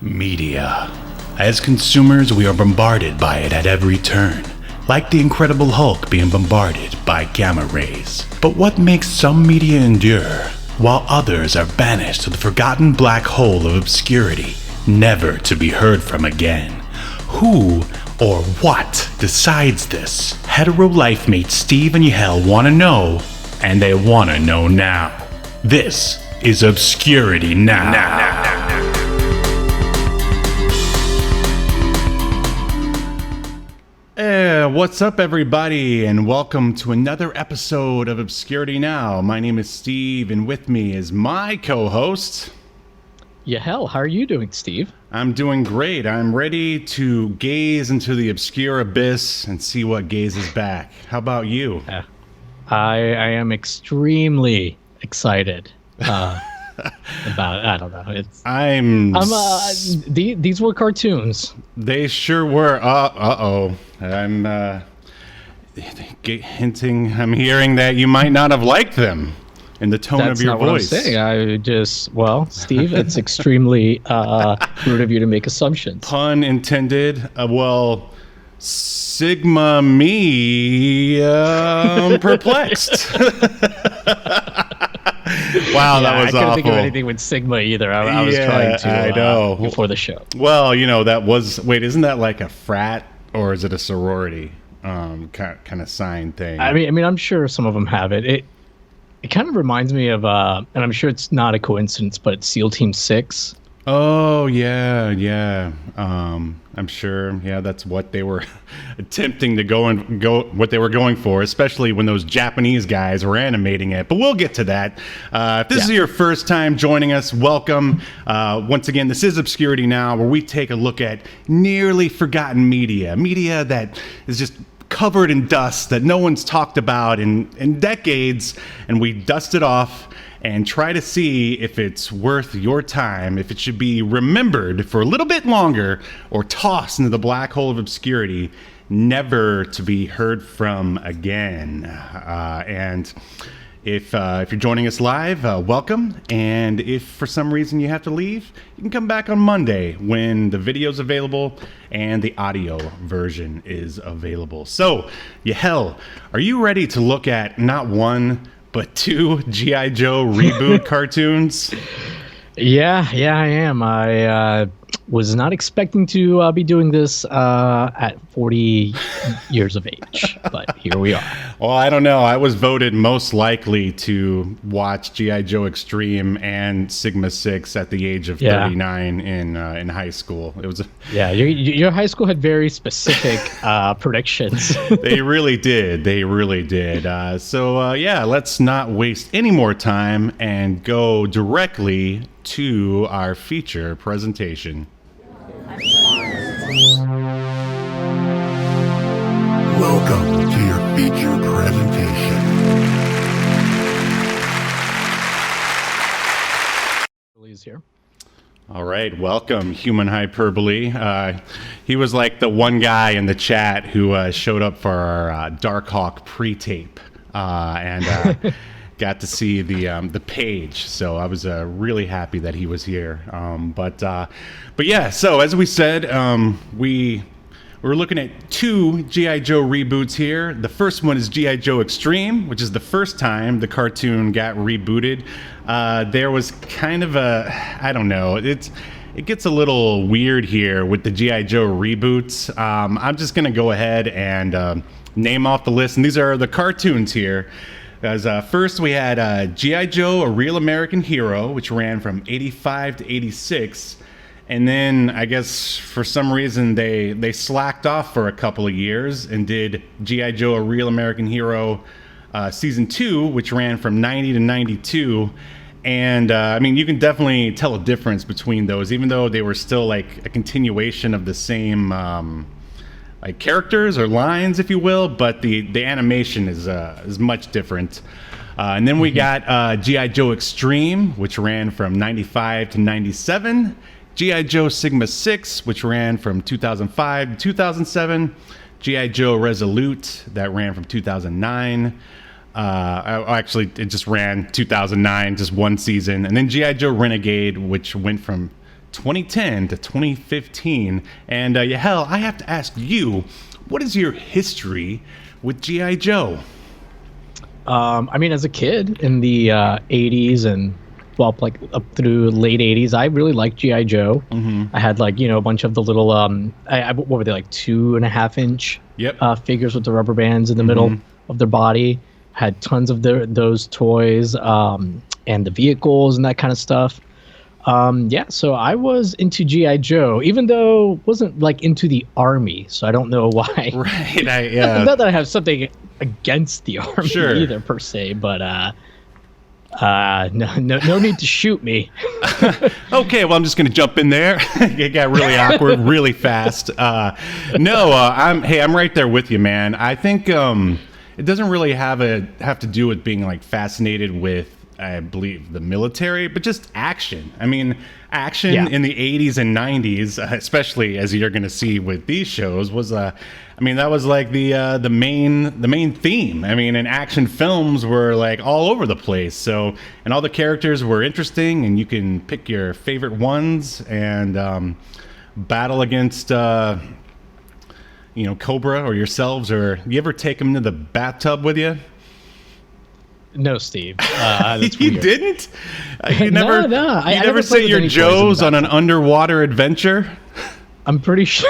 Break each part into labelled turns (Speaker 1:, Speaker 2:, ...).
Speaker 1: Media. As consumers, we are bombarded by it at every turn, like the Incredible Hulk being bombarded by gamma rays. But what makes some media endure, while others are banished to the forgotten black hole of obscurity, never to be heard from again? Who or what decides this? Hetero life mates Steve and Yahel want to know, and they want to know now. This is Obscurity Now. What's up, everybody, and welcome to another episode of Obscurity Now. My name is Steve, and with me is my co-host,
Speaker 2: Yahel. How are you doing, Steve?
Speaker 1: I'm doing great. I'm ready to gaze into the obscure abyss and see what gazes back. How about you?
Speaker 2: I am extremely excited about. I don't know. These were cartoons.
Speaker 1: They sure were. I'm hinting. I'm hearing that you might not have liked them in the tone of your voice.
Speaker 2: That's not what I'm saying. Steve, it's extremely rude of you to make assumptions.
Speaker 1: Pun intended. Sigma me perplexed. Wow, that was awful.
Speaker 2: I couldn't think of anything with Sigma either. I was trying to.
Speaker 1: I know.
Speaker 2: Before the show.
Speaker 1: Well, that was. Wait, isn't that like a frat or is it a sorority kind of sign thing?
Speaker 2: I mean, I'm sure some of them have it. It kind of reminds me of, and I'm sure it's not a coincidence, but SEAL Team 6.
Speaker 1: Oh, yeah. I'm sure. Yeah, that's what they were attempting to go what they were going for, especially when those Japanese guys were animating it. But we'll get to that. If this is your first time joining us, welcome. Once again, this is Obscurity Now, where we take a look at nearly forgotten media that is just covered in dust that no one's talked about in decades, and we dust it off and try to see if it's worth your time, if it should be remembered for a little bit longer or tossed into the black hole of obscurity, never to be heard from again. And if you're joining us live, welcome. And if for some reason you have to leave, you can come back on Monday when the video's available and the audio version is available. So, Yahel, are you ready to look at not one, but two G.I. Joe reboot cartoons?
Speaker 2: Yeah, I am. I was not expecting to be doing this at 40 years of age, but here we are.
Speaker 1: Well, I don't know. I was voted most likely to watch G.I. Joe Extreme and Sigma 6 at the age of 39 in high school. It was
Speaker 2: your high school had very specific predictions.
Speaker 1: They really did. So let's not waste any more time and go directly to our feature presentation.
Speaker 3: Welcome to your feature presentation.
Speaker 2: Lily's here.
Speaker 1: All right, welcome, Human Hyperbole. He was like the one guy in the chat who showed up for our Darkhawk pre-tape and got to see the page. So I was really happy that he was here. But yeah, so as we said, we're looking at two G.I. Joe reboots here. The first one is G.I. Joe Extreme, which is the first time the cartoon got rebooted. There was kind of I don't know, it gets a little weird here with the G.I. Joe reboots. I'm just going to go ahead and name off the list, and these are the cartoons here. As first we had G.I. Joe, A Real American Hero, which ran from 85 to 86. And then I guess for some reason they slacked off for a couple of years and did G.I. Joe, A Real American Hero Season 2, which ran from 90 to 92. And I mean, you can definitely tell a difference between those, even though they were still like a continuation of the same like characters or lines, if you will, but the animation is much different. And then we got G.I. Joe Extreme, which ran from 95 to 97. G.I. Joe Sigma 6, which ran from 2005 to 2007. G.I. Joe Resolute, that ran from 2009. Actually, it just ran 2009, just one season. And then G.I. Joe Renegade, which went from 2010 to 2015. And Yahel, I have to ask you, what is your history with G.I. Joe?
Speaker 2: I mean, as a kid in the 80s and like up through late 80s, I really liked G.I. Joe. I had a bunch of the little what were they, like 2.5-inch figures with the rubber bands in the middle of their body. Had tons of those toys and the vehicles and that kind of stuff. So I was into G.I. Joe, even though wasn't like into the army, so I don't know why.
Speaker 1: Right.
Speaker 2: Not that I have something against the army either per se, but no need to shoot me.
Speaker 1: Okay, well, I'm just going to jump in there. It got really awkward really fast. I'm right there with you, man. I think it doesn't really have to do with being like fascinated with, I believe, the military, but just action. I mean, action in the 80s and 90s, especially as you're going to see with these shows, was that was like the main theme. I mean, and action films were like all over the place. So, and all the characters were interesting, and you can pick your favorite ones and battle against Cobra or yourselves. Or you ever take them into the bathtub with you?
Speaker 2: No, Steve. That's
Speaker 1: You
Speaker 2: weird.
Speaker 1: Didn't? You never,
Speaker 2: no.
Speaker 1: You never sent your Joes on an underwater adventure?
Speaker 2: I'm pretty sure.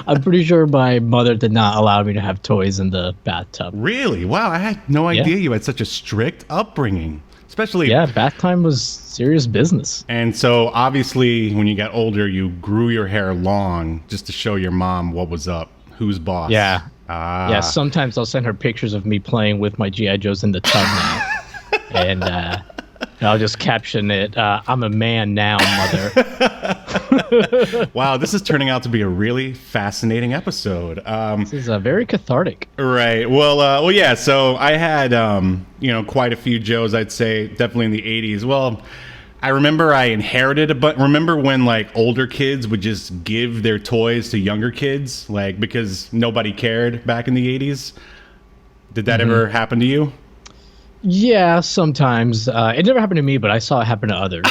Speaker 2: I'm pretty sure my mother did not allow me to have toys in the bathtub.
Speaker 1: Really? Wow, I had no idea you had such a strict upbringing. Especially.
Speaker 2: Yeah, bath time was serious business.
Speaker 1: And so obviously when you got older, you grew your hair long just to show your mom what was up, who's boss.
Speaker 2: Yeah. Yeah, sometimes I'll send her pictures of me playing with my G.I. Joes in the tub now. And I'll just caption it, I'm a man now, mother.
Speaker 1: Wow, this is turning out to be a really fascinating episode.
Speaker 2: This is very cathartic.
Speaker 1: Right. Well, yeah, so I had, quite a few Joes, I'd say, definitely in the 80s. Well, I remember I inherited remember when like older kids would just give their toys to younger kids, like because nobody cared back in the 80s? Did that ever happen to you?
Speaker 2: Yeah, sometimes. It never happened to me, but I saw it happen to others.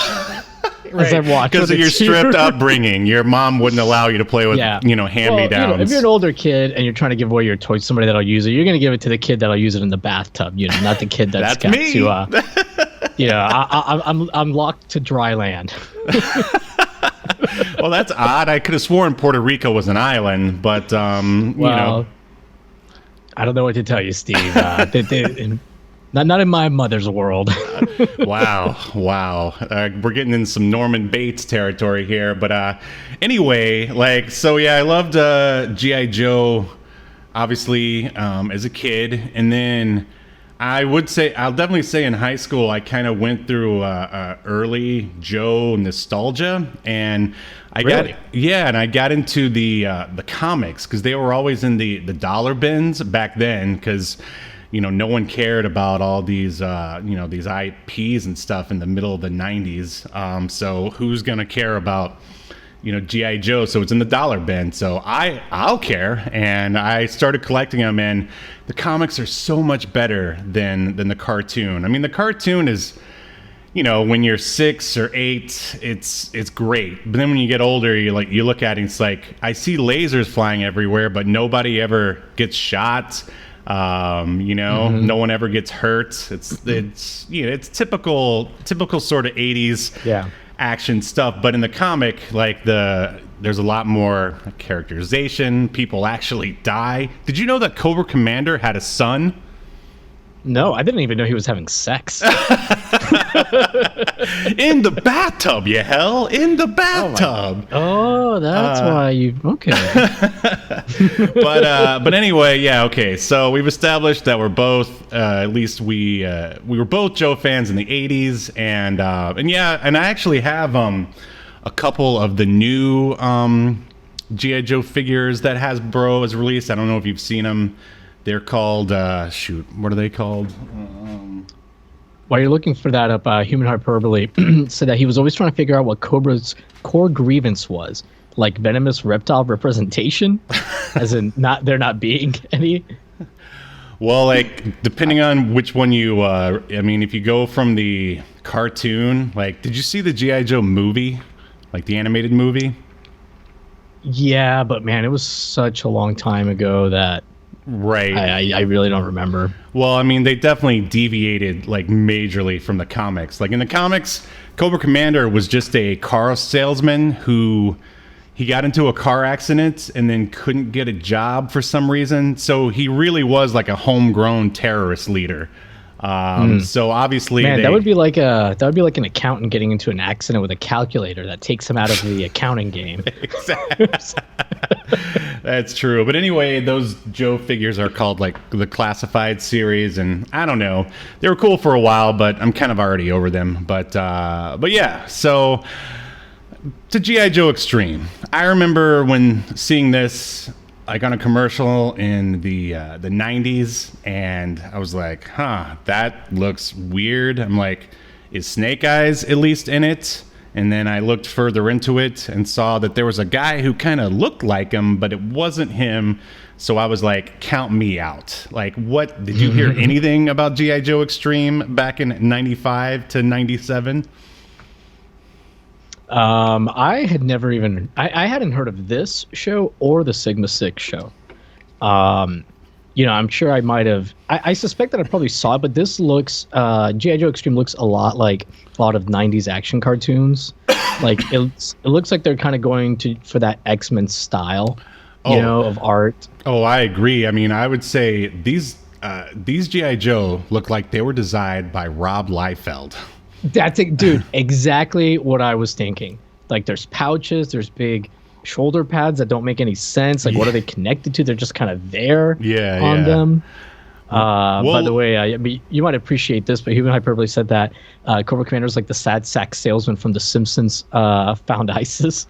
Speaker 2: As I watched.
Speaker 1: Because of your stripped upbringing, your mom wouldn't allow you to play with, hand-me-downs.
Speaker 2: If you're an older kid and you're trying to give away your toy to somebody that'll use it, you're going to give it to the kid that'll use it in the bathtub, not the kid that's got
Speaker 1: me.
Speaker 2: I'm locked to dry land.
Speaker 1: Well, that's odd. I could have sworn Puerto Rico was an island, but I
Speaker 2: don't know what to tell you, Steve. Not in my mother's world.
Speaker 1: Wow. We're getting in some Norman Bates territory here, but anyway, I loved G.I. Joe, obviously, as a kid, and then I'll definitely say in high school, I kind of went through early Joe nostalgia, and I got into the comics because they were always in the dollar bins back then because no one cared about all these these IPs and stuff in the middle of the 90s. So who's gonna care about G.I. Joe? So it's in the dollar bin. So I'll care, and I started collecting them. And the comics are so much better than the cartoon. I mean, the cartoon is, when you're 6 or 8, it's great. But then when you get older, you look at it, and it's like I see lasers flying everywhere, but nobody ever gets shot. No one ever gets hurt. It's typical sort of 80s action stuff. But in the comic, there's a lot more characterization. People actually die. Did you know that Cobra Commander had a son?
Speaker 2: No, I didn't even know he was having sex.
Speaker 1: In the bathtub, Yahel. In the bathtub.
Speaker 2: Oh, that's why you... Okay.
Speaker 1: But anyway, yeah, okay. So we've established that we're both, at least we were both Joe fans in the 80s. And I actually have a couple of the new G.I. Joe figures that Hasbro has released. I don't know if you've seen them. They're called, what are they called?
Speaker 2: While you're looking for that up, Human Hyperbole said that he was always trying to figure out what Cobra's core grievance was, like venomous reptile representation, as in there not being any.
Speaker 1: Well, depending on which one if you go from the cartoon, did you see the G.I. Joe movie? like the animated movie.
Speaker 2: Yeah, but man, it was such a long time ago that
Speaker 1: Right.
Speaker 2: I really don't remember.
Speaker 1: Well, I mean, they definitely deviated like majorly from the comics. Like in the comics, Cobra Commander was just a car salesman who he got into a car accident and then couldn't get a job for some reason. So he really was like a homegrown terrorist leader. So obviously,
Speaker 2: Man, that would be like an accountant getting into an accident with a calculator that takes him out of the accounting game.
Speaker 1: Exactly. That's true. But anyway, those Joe figures are called like the Classified series, and I don't know. They were cool for a while, but I'm kind of already over them. But yeah. So to G.I. Joe Extreme, I remember when seeing this like on a commercial in the 90s, and I was like, huh, that looks weird. I'm like, is Snake Eyes at least in it? And then I looked further into it and saw that there was a guy who kind of looked like him, but it wasn't him. So I was like, count me out. Like, what? Did you hear anything about G.I. Joe Extreme back in 95 to 97?
Speaker 2: I had never even I hadn't heard of this show or the Sigma 6 show. I'm sure I might have. I suspect that I probably saw it, but this looks G.I. Joe Extreme looks a lot like a lot of 90s action cartoons. Like it looks like they're kind of going for that X-Men style, of art.
Speaker 1: Oh, I agree. I mean, I would say these G.I. Joe look like they were designed by Rob Liefeld.
Speaker 2: That's it, dude. Exactly what I was thinking. Like, there's pouches, there's big shoulder pads that don't make any sense. Like, what are they connected to? They're just kind of there on them. By the way, you might appreciate this, but Human Hyperbole said that Cobra Commander is like the sad sack salesman from The Simpsons found ISIS.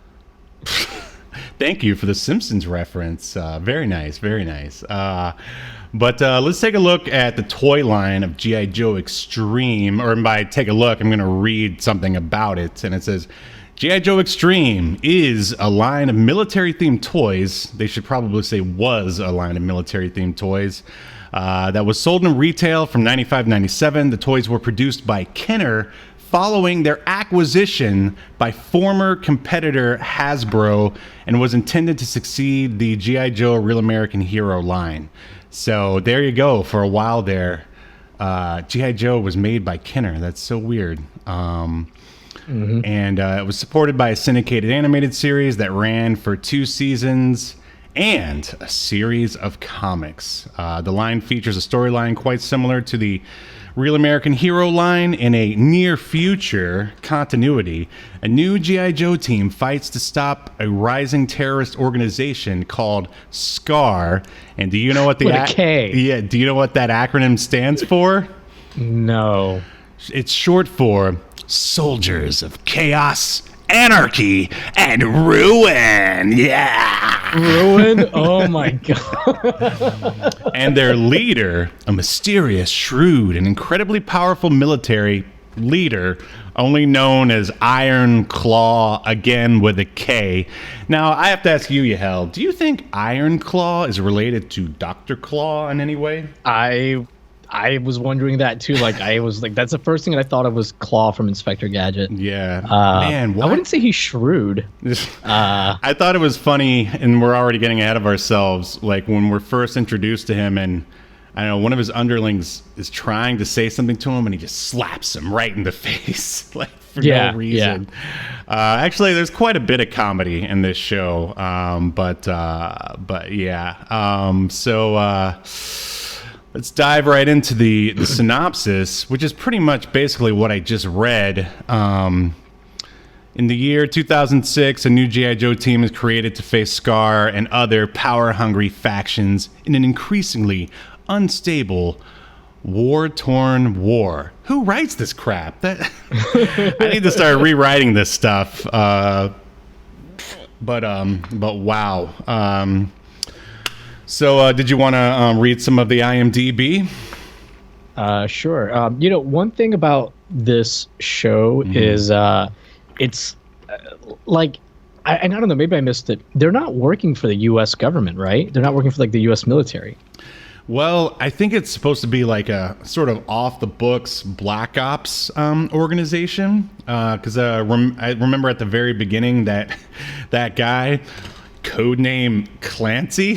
Speaker 1: Thank you for the Simpsons reference. Very nice, very nice. But let's take a look at the toy line of G.I. Joe Extreme. Or by take a look, I'm going to read something about it. And it says, G.I. Joe Extreme is a line of military-themed toys. They should probably say was a line of military-themed toys. That was sold in retail from 95-97. The toys were produced by Kenner following their acquisition by former competitor Hasbro, and was intended to succeed the G.I. Joe Real American Hero line. So there you go. For a while there, G.I. Joe was made by Kenner. That's so weird. And it was supported by a syndicated animated series that ran for 2 seasons and a series of comics. The line features a storyline quite similar to the Real American Hero line. In a near future continuity, a new G.I. Joe team fights to stop a rising terrorist organization called SCAR. And do you know what the
Speaker 2: With a K.
Speaker 1: Yeah, do you know what that acronym stands for?
Speaker 2: No.
Speaker 1: It's short for Soldiers of Chaos, Anarchy, and Ruin. Yeah.
Speaker 2: Ruin? Oh my god.
Speaker 1: And their leader, a mysterious, shrewd, and incredibly powerful military leader, only known as Iron Claw, again with a K. Now, I have to ask you, Yahel, do you think Iron Claw is related to Dr. Claw in any way?
Speaker 2: I was wondering that too. Like, I was like, that's the first thing that I thought of was Claw from Inspector Gadget.
Speaker 1: Yeah. Man, what?
Speaker 2: I wouldn't say he's shrewd.
Speaker 1: I thought it was funny, and we're already getting ahead of ourselves. Like, when we're first introduced to him, and I don't know, one of his underlings is trying to say something to him, and he just slaps him right in the face, like, for no reason. Yeah. Actually, there's quite a bit of comedy in this show. But yeah. Let's dive right into the synopsis, which is pretty much basically what I just read. In the year 2006, a new G.I. Joe team is created to face SCAR and other power-hungry factions in an increasingly unstable, war-torn war. Who writes this crap? I need to start rewriting this stuff. But wow. So, did you want to read some of the IMDb?
Speaker 2: Sure. One thing about this show is it's like, I don't know, maybe I missed it. They're not working for the U.S. government, right? They're not working for like the U.S. military.
Speaker 1: Well, I think it's supposed to be like a sort of off the books Black Ops organization. Because I remember at the very beginning that guy, codename Clancy,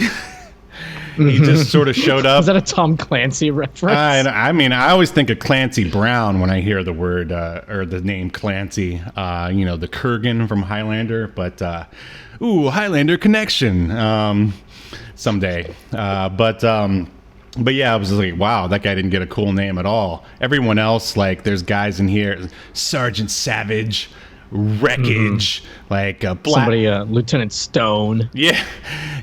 Speaker 1: he just sort of showed up.
Speaker 2: Is that a Tom Clancy reference?
Speaker 1: I mean, I always think of Clancy Brown when I hear the word or the name Clancy. The Kurgan from Highlander, but Highlander connection someday. But yeah, I was like, wow, that guy didn't get a cool name at all. Everyone else, like, there's guys in here, Sergeant Savage, Wreckage, like
Speaker 2: somebody, Lieutenant Stone.
Speaker 1: Yeah,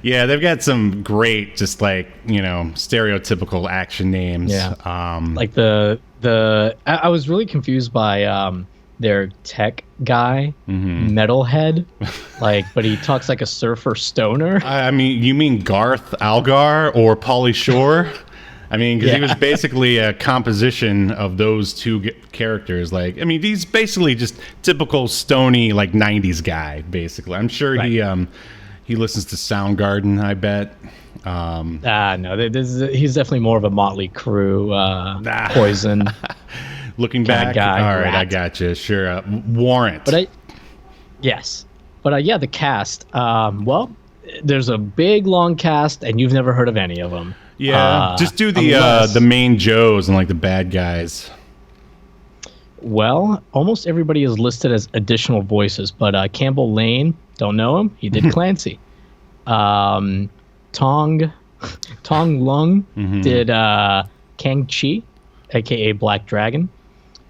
Speaker 1: they've got some great, just like, stereotypical action names.
Speaker 2: Yeah, like I was really confused by their tech guy, Metalhead, but he talks like a surfer stoner.
Speaker 1: I mean, you mean Garth Algar or Pauly Shore? I mean, because he was basically a composition of those two characters. Like, I mean, he's basically just typical stony, like, 90s guy, basically. I'm sure he listens to Soundgarden, I bet.
Speaker 2: No, he's definitely more of a Motley Crue, Poison.
Speaker 1: Looking back,
Speaker 2: guy,
Speaker 1: all right,
Speaker 2: Rat.
Speaker 1: I got you. Sure, Warrant.
Speaker 2: The cast. Well, there's a big long cast, and you've never heard of any of them.
Speaker 1: Yeah, just do the main Joes and like the bad guys.
Speaker 2: Well, almost everybody is listed as additional voices, but Campbell Lane, don't know him. He did Clancy. Tong Lung did Kang Chi, aka Black Dragon,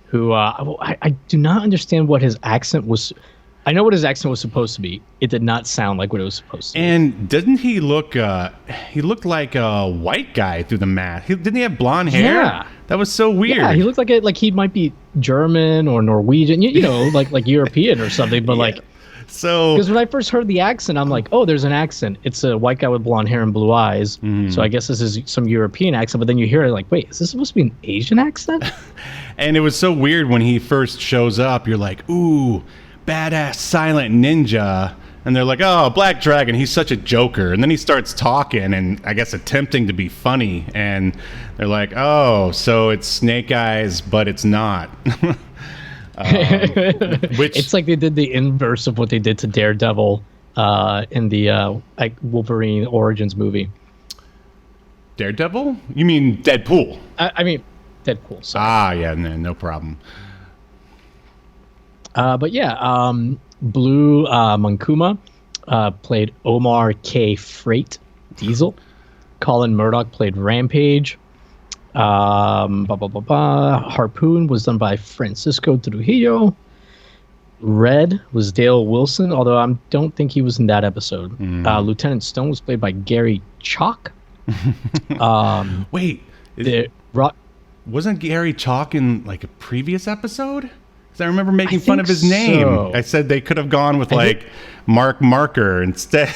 Speaker 2: who I do not understand what his accent was. I know what his accent was supposed to be. It did not sound like what it was supposed to be.
Speaker 1: And didn't he look? He looked like a white guy through the mask. Didn't he have blonde hair?
Speaker 2: Yeah,
Speaker 1: that was so weird.
Speaker 2: Yeah, he looked like he might be German or Norwegian. Like European or something. But
Speaker 1: so
Speaker 2: because when I first heard the accent, I'm like, oh, there's an accent. It's a white guy with blonde hair and blue eyes. So I guess this is some European accent. But then you hear it like, wait, is this supposed to be an Asian accent?
Speaker 1: And it was so weird when he first shows up. You're like, ooh, badass silent ninja. And they're like, oh, Black Dragon, he's such a joker. And then he starts talking and I guess attempting to be funny. And they're like, oh, so it's Snake Eyes, but it's not.
Speaker 2: It's like they did the inverse of what they did to Daredevil in the Wolverine Origins movie.
Speaker 1: Daredevil? You mean Deadpool?
Speaker 2: I mean Deadpool. Sorry.
Speaker 1: Yeah, no problem.
Speaker 2: Blue Monkuma played Omar K. Freight Diesel. Colin Murdoch played Rampage. Harpoon was done by Francisco Trujillo. Red was Dale Wilson, although I don't think he was in that episode. Lieutenant Stone was played by Gary Chalk.
Speaker 1: Wait, wasn't Gary Chalk in like a previous episode? Because I remember making fun of his name.
Speaker 2: So.
Speaker 1: I said they could have gone with Mark Marker instead.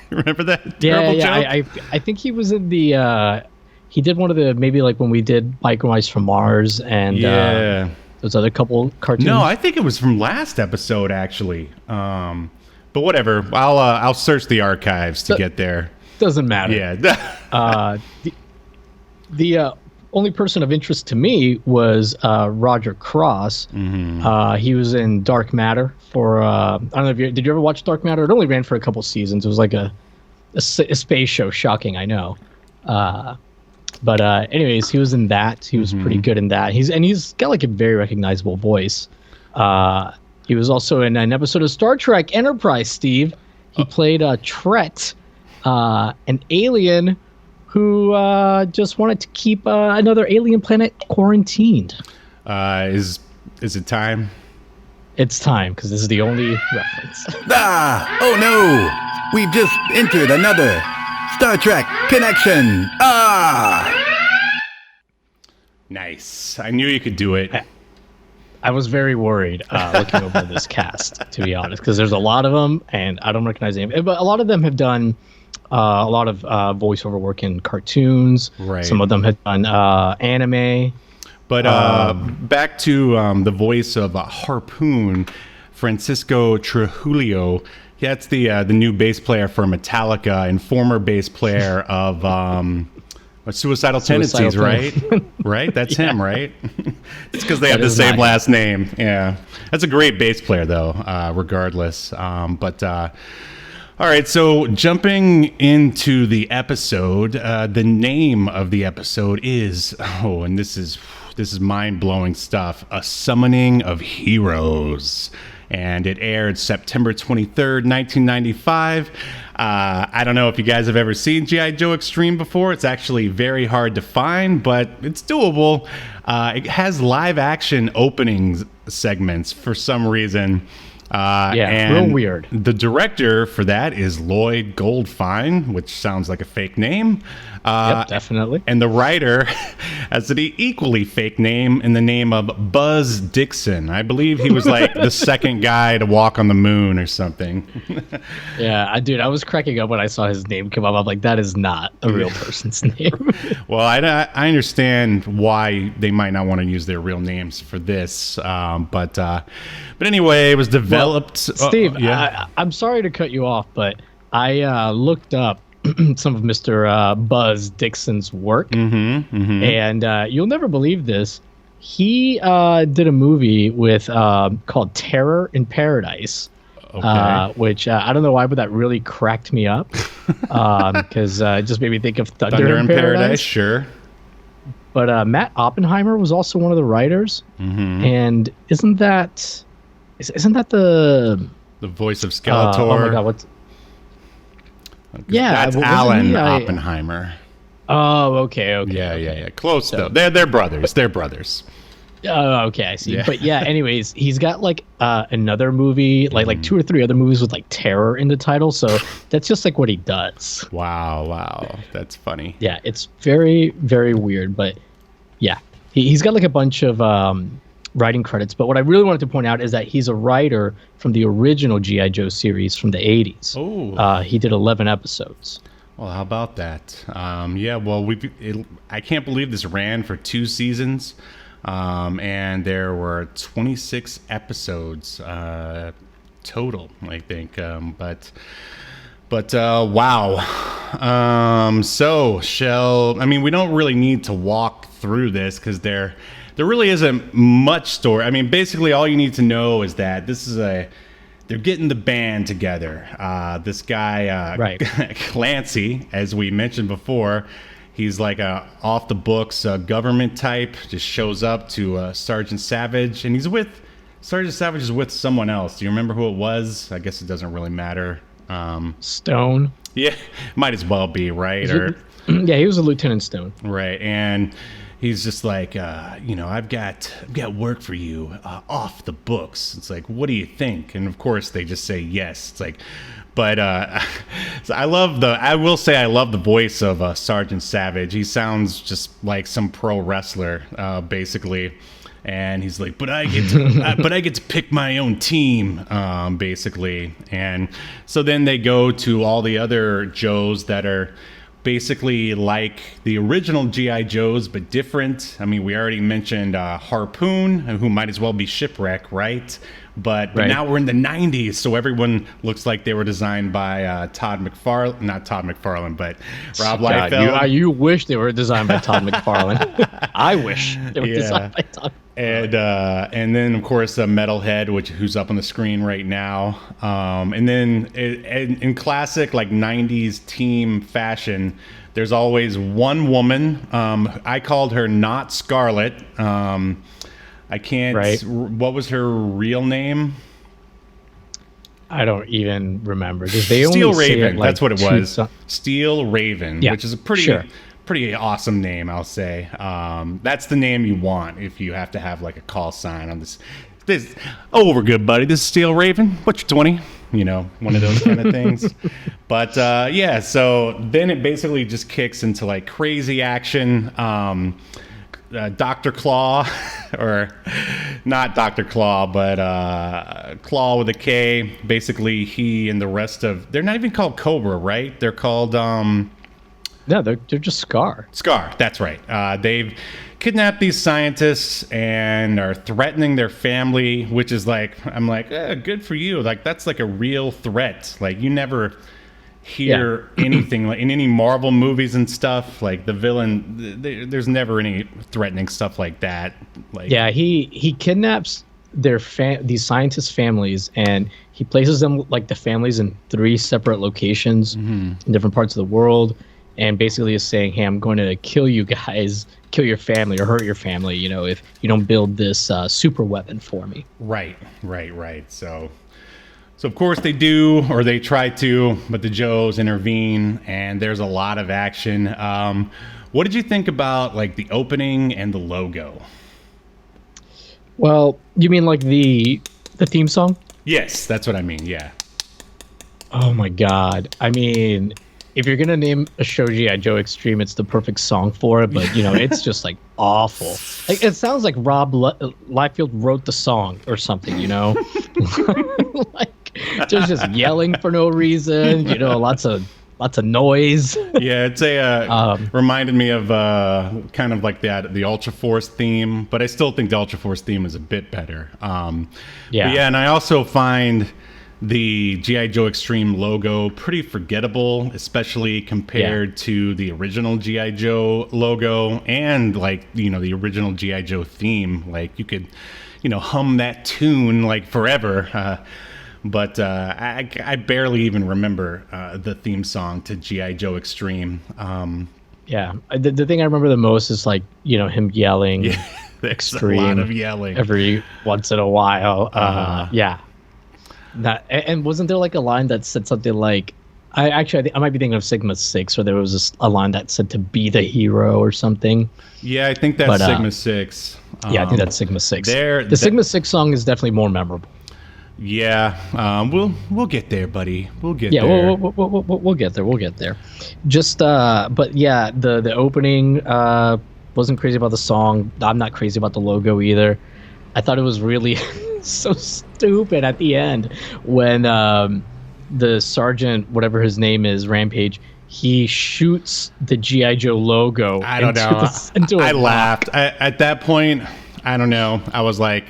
Speaker 1: Remember that terrible joke?
Speaker 2: I think he was in the. He did one of the maybe like when we did Biker Mice from Mars and those other couple cartoons.
Speaker 1: No, I think it was from last episode actually. But whatever, I'll search the archives to get there.
Speaker 2: Doesn't matter.
Speaker 1: Yeah.
Speaker 2: The only person of interest to me was Roger Cross. He was in Dark Matter for I don't know if did you ever watch Dark Matter? It only ran for a couple seasons. It was like a space show. Shocking, I know. But anyways, he was in that. He was pretty good in that. He's got like a very recognizable voice. He was also in an episode of Star Trek Enterprise. Steve, he played Tret, an alien who just wanted to keep another alien planet quarantined.
Speaker 1: Is it time?
Speaker 2: It's time, because this is the only reference.
Speaker 3: Oh no! We've just entered another Star Trek connection.
Speaker 1: Nice. I knew you could do it.
Speaker 2: I was very worried looking over this cast, to be honest, because there's a lot of them, and I don't recognize any. But a lot of them have done a lot of voiceover work in cartoons.
Speaker 1: Right.
Speaker 2: Some of them have done anime.
Speaker 1: But back to the voice of Harpoon, Francisco Trujillo. That's the new bass player for Metallica and former bass player of Suicidal
Speaker 2: Suicidal
Speaker 1: tendencies, right? Right? That's him, right? It's because they have the same last name. Yeah. That's a great bass player, though, regardless. All right, so jumping into the episode, the name of the episode is, and this is mind-blowing stuff, A Summoning of Heroes. And it aired September 23rd, 1995. I don't know if you guys have ever seen G.I. Joe Extreme before. It's actually very hard to find, but it's doable. It has live-action openings segments for some reason. And
Speaker 2: real weird.
Speaker 1: The director for that is Lloyd Goldfine, which sounds like a fake name.
Speaker 2: Yep, definitely.
Speaker 1: And the writer has an equally fake name in the name of Buzz Dixon. I believe he was like the second guy to walk on the moon or something.
Speaker 2: Yeah, dude, I was cracking up when I saw his name come up. I'm like, that is not a real person's name.
Speaker 1: Well, I understand why they might not want to use their real names for this, but anyway, it was developed.
Speaker 2: Well, Steve, I'm sorry to cut you off, but I looked up some of Mr. Buzz Dixon's work, and you'll never believe this. He did a movie with called Terror in Paradise, which I don't know why, but that really cracked me up because it just made me think of Thunder in Paradise.
Speaker 1: Sure.
Speaker 2: But Matt Oppenheimer was also one of the writers, and isn't that the
Speaker 1: voice of Skeletor?
Speaker 2: Oh my God, what's
Speaker 1: that's Alan Oppenheimer.
Speaker 2: Oh, okay.
Speaker 1: Yeah. Close though. They're brothers. They're brothers.
Speaker 2: Oh, okay, I see. Yeah. But yeah, anyways, he's got like another movie, like 2 or 3 other movies with like terror in the title. So that's just like what he does.
Speaker 1: Wow, that's funny.
Speaker 2: Yeah, it's very, very weird. But yeah, he's got like a bunch of writing credits. But what I really wanted to point out is that he's a writer from the original G.I. Joe series from the 80s.
Speaker 1: Oh.
Speaker 2: He did 11 episodes.
Speaker 1: Well, how about that? I can't believe this ran for 2 seasons. And there were 26 episodes total, I think. Wow. We don't really need to walk through this because there really isn't much story. I mean, basically all you need to know is that they're getting the band together. This guy,
Speaker 2: right.
Speaker 1: Clancy, as we mentioned before, he's like a off the books government type, just shows up to Sergeant Savage, and Sergeant Savage is with someone else. Do you remember who it was? I guess it doesn't really matter.
Speaker 2: Stone.
Speaker 1: Yeah, might as well be, right?
Speaker 2: Yeah, he was a Lieutenant Stone.
Speaker 1: Right, and he's just like, I've got work for you off the books. It's like, what do you think? And of course, they just say yes. It's like, but so I love the voice of Sergeant Savage. He sounds just like some pro wrestler, basically. And he's like, but I get to pick my own team, basically. And so then they go to all the other Joes that are basically like the original G.I. Joes, but different. I mean, we already mentioned Harpoon, who might as well be Shipwreck, right? But now we're in the 90s, so everyone looks like they were designed by not Todd McFarlane, but Rob Liefeld.
Speaker 2: You wish they were designed by Todd McFarlane. I wish they were designed by Todd.
Speaker 1: And then of course Metalhead, who's up on the screen right now. And then in classic like 90s team fashion, there's always one woman. I called her Not Scarlet. I can't. Right. What was her real name?
Speaker 2: I don't even remember.
Speaker 1: Steel Raven. That's what it was. Steel Raven, which is a pretty awesome name, I'll say. That's the name you want if you have to have like a call sign on this. We're good, buddy. This is Steel Raven. What's your 20? One of those kind of things. But so then it basically just kicks into like crazy action. Dr. Claw, or not Dr. Claw, but Claw with a K. Basically, he and the rest of... They're not even called Cobra, right? They're called... No,
Speaker 2: they're just Scar.
Speaker 1: Scar, that's right. They've kidnapped these scientists and are threatening their family, which is like... I'm like, good for you. Like, that's like a real threat. Like, you never hear anything like in any Marvel movies and stuff. Like the villain, there's never any threatening stuff like that. Like,
Speaker 2: yeah, he kidnaps these scientists' families, and he places them, like, the families, in 3 separate locations in different parts of the world, and basically is saying, hey, I'm going to kill you guys, kill your family or hurt your family, you know, if you don't build this super weapon for me.
Speaker 1: Right. So of course they do, or they try to, but the Joes intervene, and there's a lot of action. What did you think about, like, the opening and the logo?
Speaker 2: Well, you mean like the theme song?
Speaker 1: Yes, that's what I mean. Yeah.
Speaker 2: Oh my God. I mean, if you're gonna name a show G.I. Joe Extreme, it's the perfect song for it. But, you know, it's just, like, awful. Like, it sounds like Rob Liefeld wrote the song or something, you know? Like, there's just yelling for no reason, you know, lots of noise.
Speaker 1: Yeah, it's reminded me of kind of like the Ultra Force theme, but I still think the Ultra Force theme is a bit better. Yeah, and I also find the G.I. Joe Extreme logo pretty forgettable, especially compared to the original G.I. Joe logo and, like, you know, the original G.I. Joe theme. Like, you could, you know, hum that tune like forever. But I barely even remember the theme song to G.I. Joe Extreme.
Speaker 2: Yeah, the thing I remember the most is, like, you know, him yelling.
Speaker 1: Yeah, there's
Speaker 2: Extreme
Speaker 1: a lot of yelling
Speaker 2: every once in a while. Yeah. And wasn't there, like, a line that said something like, I think I might be thinking of Sigma 6, where there was a line that said to be the hero or something.
Speaker 1: Yeah, I think that's Sigma 6.
Speaker 2: Yeah, I think that's Sigma 6. The Sigma 6 song is definitely more memorable.
Speaker 1: Yeah, we'll get there, buddy. We'll get there.
Speaker 2: Yeah, we'll get there. We'll get there. Just, but yeah, the opening wasn't crazy about the song. I'm not crazy about the logo either. I thought it was really so stupid at the end when the sergeant, whatever his name is, Rampage, he shoots the G.I. Joe logo.
Speaker 1: I don't know. I laughed. At that point, I don't know. I was like,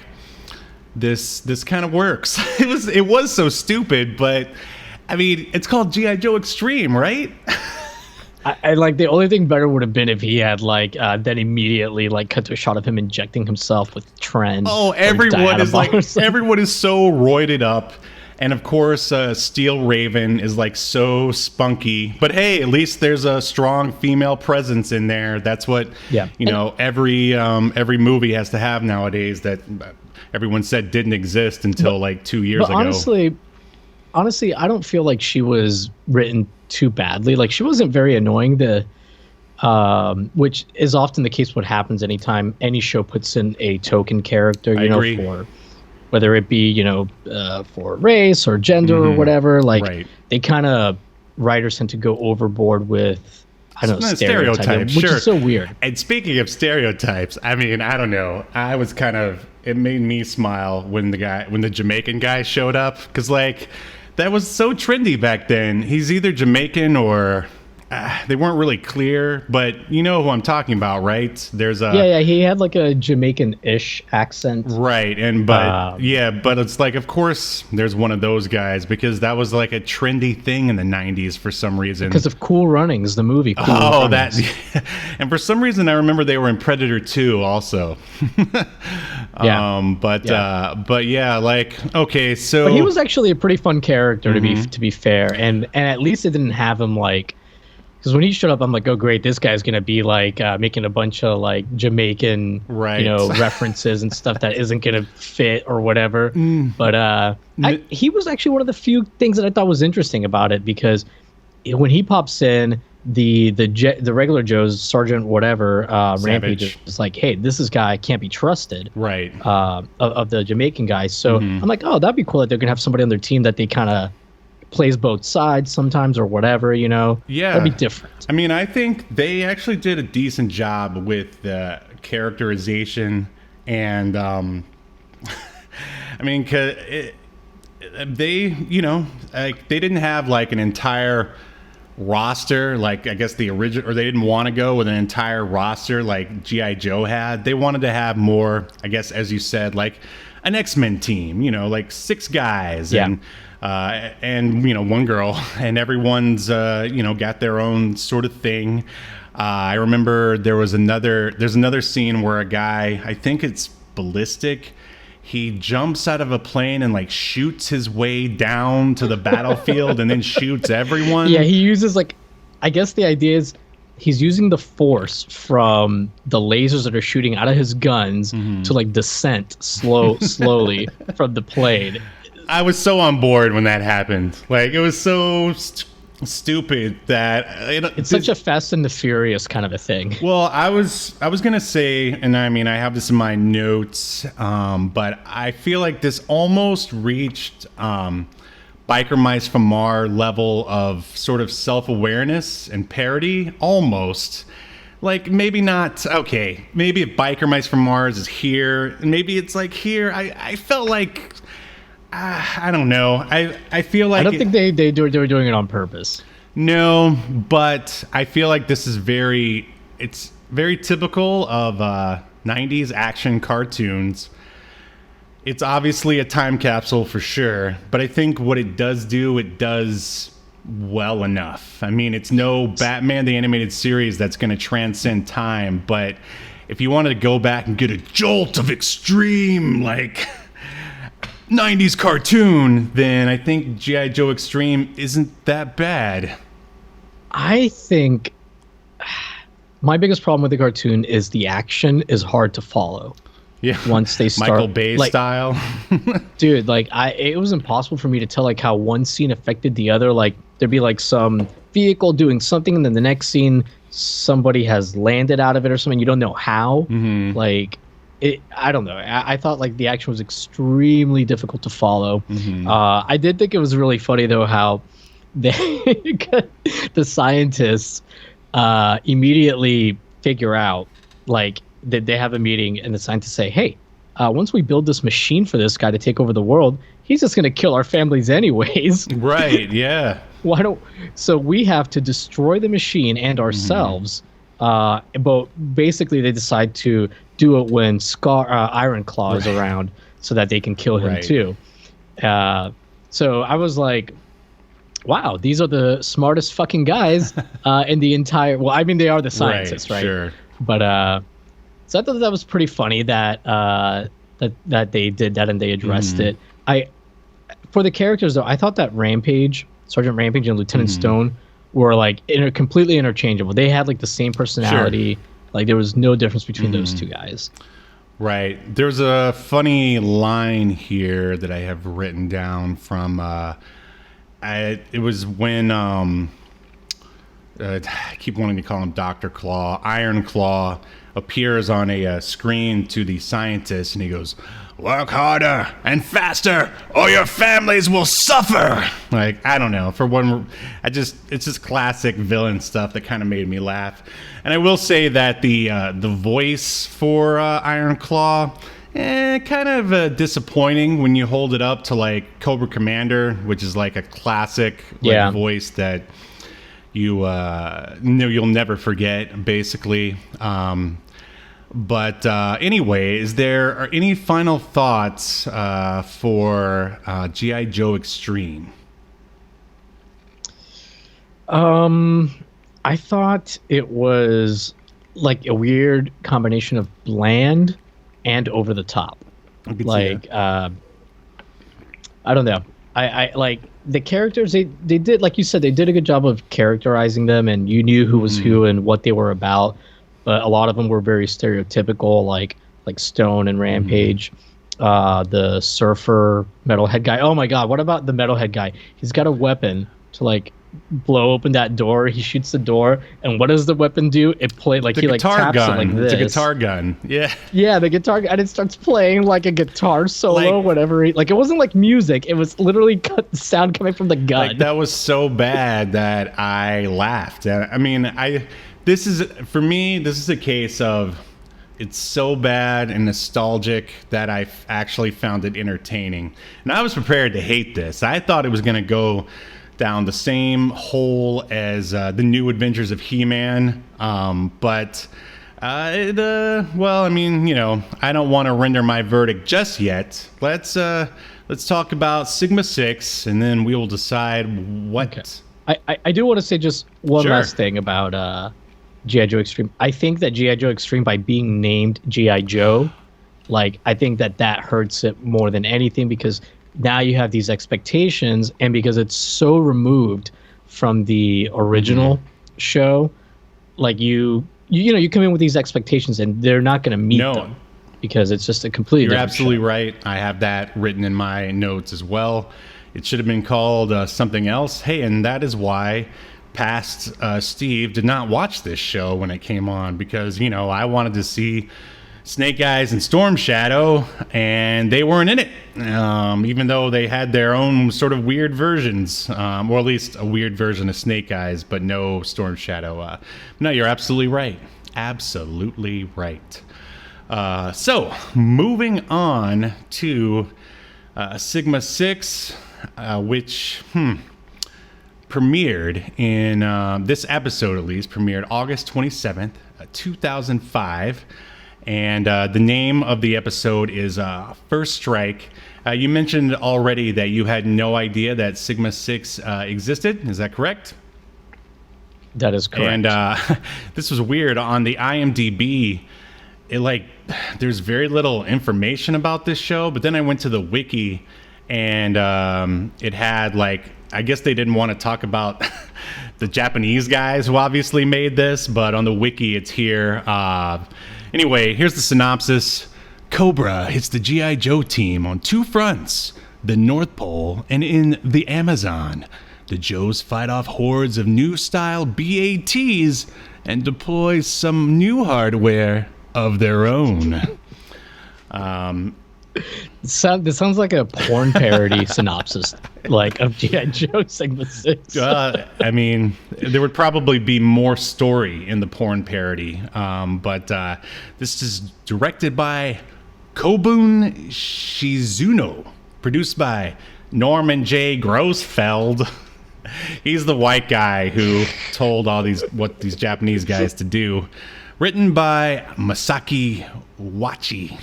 Speaker 1: this kind of works. It was so stupid, but I mean, it's called G.I. Joe Extreme, right?
Speaker 2: I like, the only thing better would have been if he had, like, then immediately, like, cut to a shot of him injecting himself with Tren.
Speaker 1: Oh, everyone is so roided up. And of course, Steel Raven is, like, so spunky. But hey, at least there's a strong female presence in there. That's what, you know, every movie has to have nowadays, that everyone said didn't exist until, like, 2 years ago.
Speaker 2: Honestly, I don't feel like she was written too badly. Like, she wasn't very annoying. Which is often the case. What happens anytime any show puts in a token character, you know, for whether it be, you know, for race or gender or whatever. Like, they kind of, writers tend to go overboard with, I don't know, stereotypes, which is so weird.
Speaker 1: And speaking of stereotypes, I mean, I don't know. It made me smile when the Jamaican guy showed up, because, like, that was so trendy back then. He's either Jamaican or they weren't really clear, but you know who I'm talking about, right? There's a
Speaker 2: he had, like, a Jamaican-ish accent,
Speaker 1: right? And but it's like, of course there's one of those guys, because that was, like, a trendy thing in the 90s for some reason,
Speaker 2: because of Cool Runnings, the movie.
Speaker 1: And for some reason I remember they were in Predator 2 also. But yeah, like, okay, so
Speaker 2: but he was actually a pretty fun character, to be fair, and at least it didn't have him, like, because when he showed up, I'm like, oh great, this guy's gonna be, like, making a bunch of, like, Jamaican, you know, references and stuff that isn't gonna fit or whatever. But he was actually one of the few things that I thought was interesting about it, because when he pops in, the regular Joe's Sergeant whatever, Rampage, is like, hey, this guy can't be trusted,
Speaker 1: right?
Speaker 2: Of the Jamaican guy. So I'm like, oh, that'd be cool that they're gonna have somebody on their team that they kind of plays both sides sometimes or whatever, you know.
Speaker 1: Yeah,
Speaker 2: that'd be different.
Speaker 1: I mean, I think they actually did a decent job with the characterization, and I mean, they, you know, like, they didn't have, like, an entire roster, like, I guess the original, or they didn't want to go with an entire roster like G.I. Joe had. They wanted to have more, I guess, as you said, like an X-Men team, you know, like 6 guys. And and one girl, and everyone's got their own sort of thing. I remember there's another scene where a guy, I think it's Ballistic, he jumps out of a plane and like shoots his way down to the battlefield and then shoots everyone.
Speaker 2: Yeah, he uses I guess the idea is he's using the force from the lasers that are shooting out of his guns to like descent slowly from the plane.
Speaker 1: I was so on board when that happened. Like, it was so stupid that
Speaker 2: it's such a Fast and the Furious kind of a thing.
Speaker 1: Well, I was gonna say, and I mean, I have this in my notes, but I feel like this almost reached Biker Mice from Mars level of sort of self-awareness and parody, almost. Like, maybe not. Okay, maybe if Biker Mice from Mars is here, maybe it's like here. I felt like. I don't know. I feel like
Speaker 2: I don't think they were doing it on purpose.
Speaker 1: No, but I feel like this is it's very typical of 90s action cartoons. It's obviously a time capsule for sure, but I think what it does well enough. I mean, it's no Batman the Animated Series that's going to transcend time, but if you wanted to go back and get a jolt of extreme, like 90s cartoon, then I think G.I. Joe Extreme isn't that bad.
Speaker 2: I think my biggest problem with the cartoon is the action is hard to follow.
Speaker 1: Yeah,
Speaker 2: once they start
Speaker 1: Michael Bay style.
Speaker 2: Dude, it was impossible for me to tell how one scene affected the other. Like, there'd be some vehicle doing something, and then the next scene somebody has landed out of it or something. You don't know how. I don't know. I thought the action was extremely difficult to follow. I did think it was really funny though how the scientists immediately figure out that they have a meeting, and the scientists say, "Hey, once we build this machine for this guy to take over the world, he's just gonna kill our families anyways."
Speaker 1: Right? Yeah.
Speaker 2: So we have to destroy the machine and ourselves. But basically, they decide to do it when Iron Claw is around, so that they can kill him too. So I was like, wow, these are the smartest fucking guys in the entire. Well, I mean, they are the scientists, right?
Speaker 1: Sure.
Speaker 2: But so I thought that was pretty funny that that they did that and they addressed it. For the characters though, I thought that Sergeant Rampage and Lieutenant Stone were completely interchangeable. They had the same personality. Sure. There was no difference between those two guys.
Speaker 1: Right. There's a funny line here that I have written down from it was when I keep wanting to call him Dr. Claw. Iron Claw appears on a screen to the scientist, and he goes, "Work harder and faster, or your families will suffer." I don't know. For one, it's just classic villain stuff that kind of made me laugh. And I will say that the voice for Iron Claw, kind of disappointing when you hold it up to Cobra Commander, which is a classic voice that you'll never forget, basically. But anyway, is there any final thoughts for G.I. Joe Extreme?
Speaker 2: I thought it was a weird combination of bland and over the top. I don't know. I the characters. They did, like you said, they did a good job of characterizing them, and you knew who was who and what they were about. But a lot of them were very stereotypical, like Stone and Rampage. The surfer metalhead guy. Oh my God! What about the metalhead guy? He's got a weapon to blow open that door. He shoots the door, and what does the weapon do? It plays he taps
Speaker 1: gun.
Speaker 2: it like this.
Speaker 1: It's a guitar gun. Yeah.
Speaker 2: Yeah, the guitar, and it starts playing like a guitar solo, whatever. It wasn't like music. It was literally sound coming from the gun.
Speaker 1: That was so bad that I laughed. I mean, this is a case of it's so bad and nostalgic that I actually found it entertaining. And I was prepared to hate this. I thought it was going to go down the same hole as the New Adventures of He-Man, but well, I mean, I don't want to render my verdict just yet. Let's let's talk about Sigma 6, and then we will decide what.
Speaker 2: Okay. I do want to say just one
Speaker 1: Sure.
Speaker 2: last thing about G.I. Joe Extreme. I think that G.I. Joe Extreme, by being named G.I. Joe, like, I think that hurts it more than anything, because now you have these expectations, and because it's so removed from the original show, like you come in with these expectations and they're not going to meet them, because it's just a completely
Speaker 1: You're
Speaker 2: different
Speaker 1: absolutely
Speaker 2: show.
Speaker 1: right. I have that written in my notes as well. It should have been called something else. Hey, and that is why past Steve did not watch this show when it came on, because, I wanted to see Snake Eyes and Storm Shadow, and they weren't in it, even though they had their own sort of weird versions, or at least a weird version of Snake Eyes, but no Storm Shadow. No, you're absolutely right. Absolutely right. So, moving on to Sigma 6, which premiered in, this episode at least, premiered August 27th, 2005. And the name of the episode is First Strike. You mentioned already that you had no idea that Sigma 6 existed. Is that correct?
Speaker 2: That is correct.
Speaker 1: And this was weird. On the IMDb, there's very little information about this show. But then I went to the wiki, and it had, I guess they didn't want to talk about the Japanese guys who obviously made this. But on the wiki, it's here. Anyway, here's the synopsis. Cobra hits the G.I. Joe team on two fronts, the North Pole and in the Amazon. The Joes fight off hordes of new-style BATs and deploy some new hardware of their own.
Speaker 2: This sounds like a porn parody synopsis, of G.I. Joe Sigma 6.
Speaker 1: I mean, there would probably be more story in the porn parody, but this is directed by Kobun Shizuno, produced by Norman J. Grossfeld. He's the white guy who told what these Japanese guys to do. Written by Masaki Wachi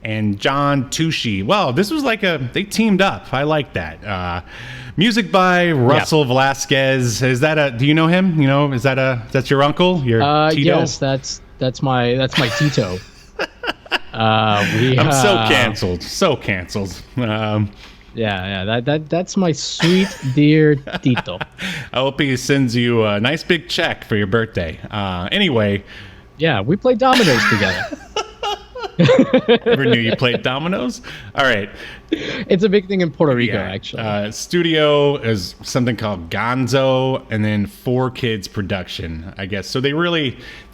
Speaker 1: and John Tucci. Wow, this was they teamed up. I like that. Music by Russell Velazquez. Is that do you know him? That's your uncle? Your Tito?
Speaker 2: Yes, that's my Tito.
Speaker 1: I'm so canceled.
Speaker 2: That's my sweet dear Tito.
Speaker 1: I hope he sends you a nice big check for your birthday. Anyway.
Speaker 2: Yeah, we played dominoes together.
Speaker 1: Never knew you played dominoes? All right.
Speaker 2: It's a big thing in Puerto Rico, actually.
Speaker 1: Studio is something called Gonzo, and then 4Kids Production, I guess. So this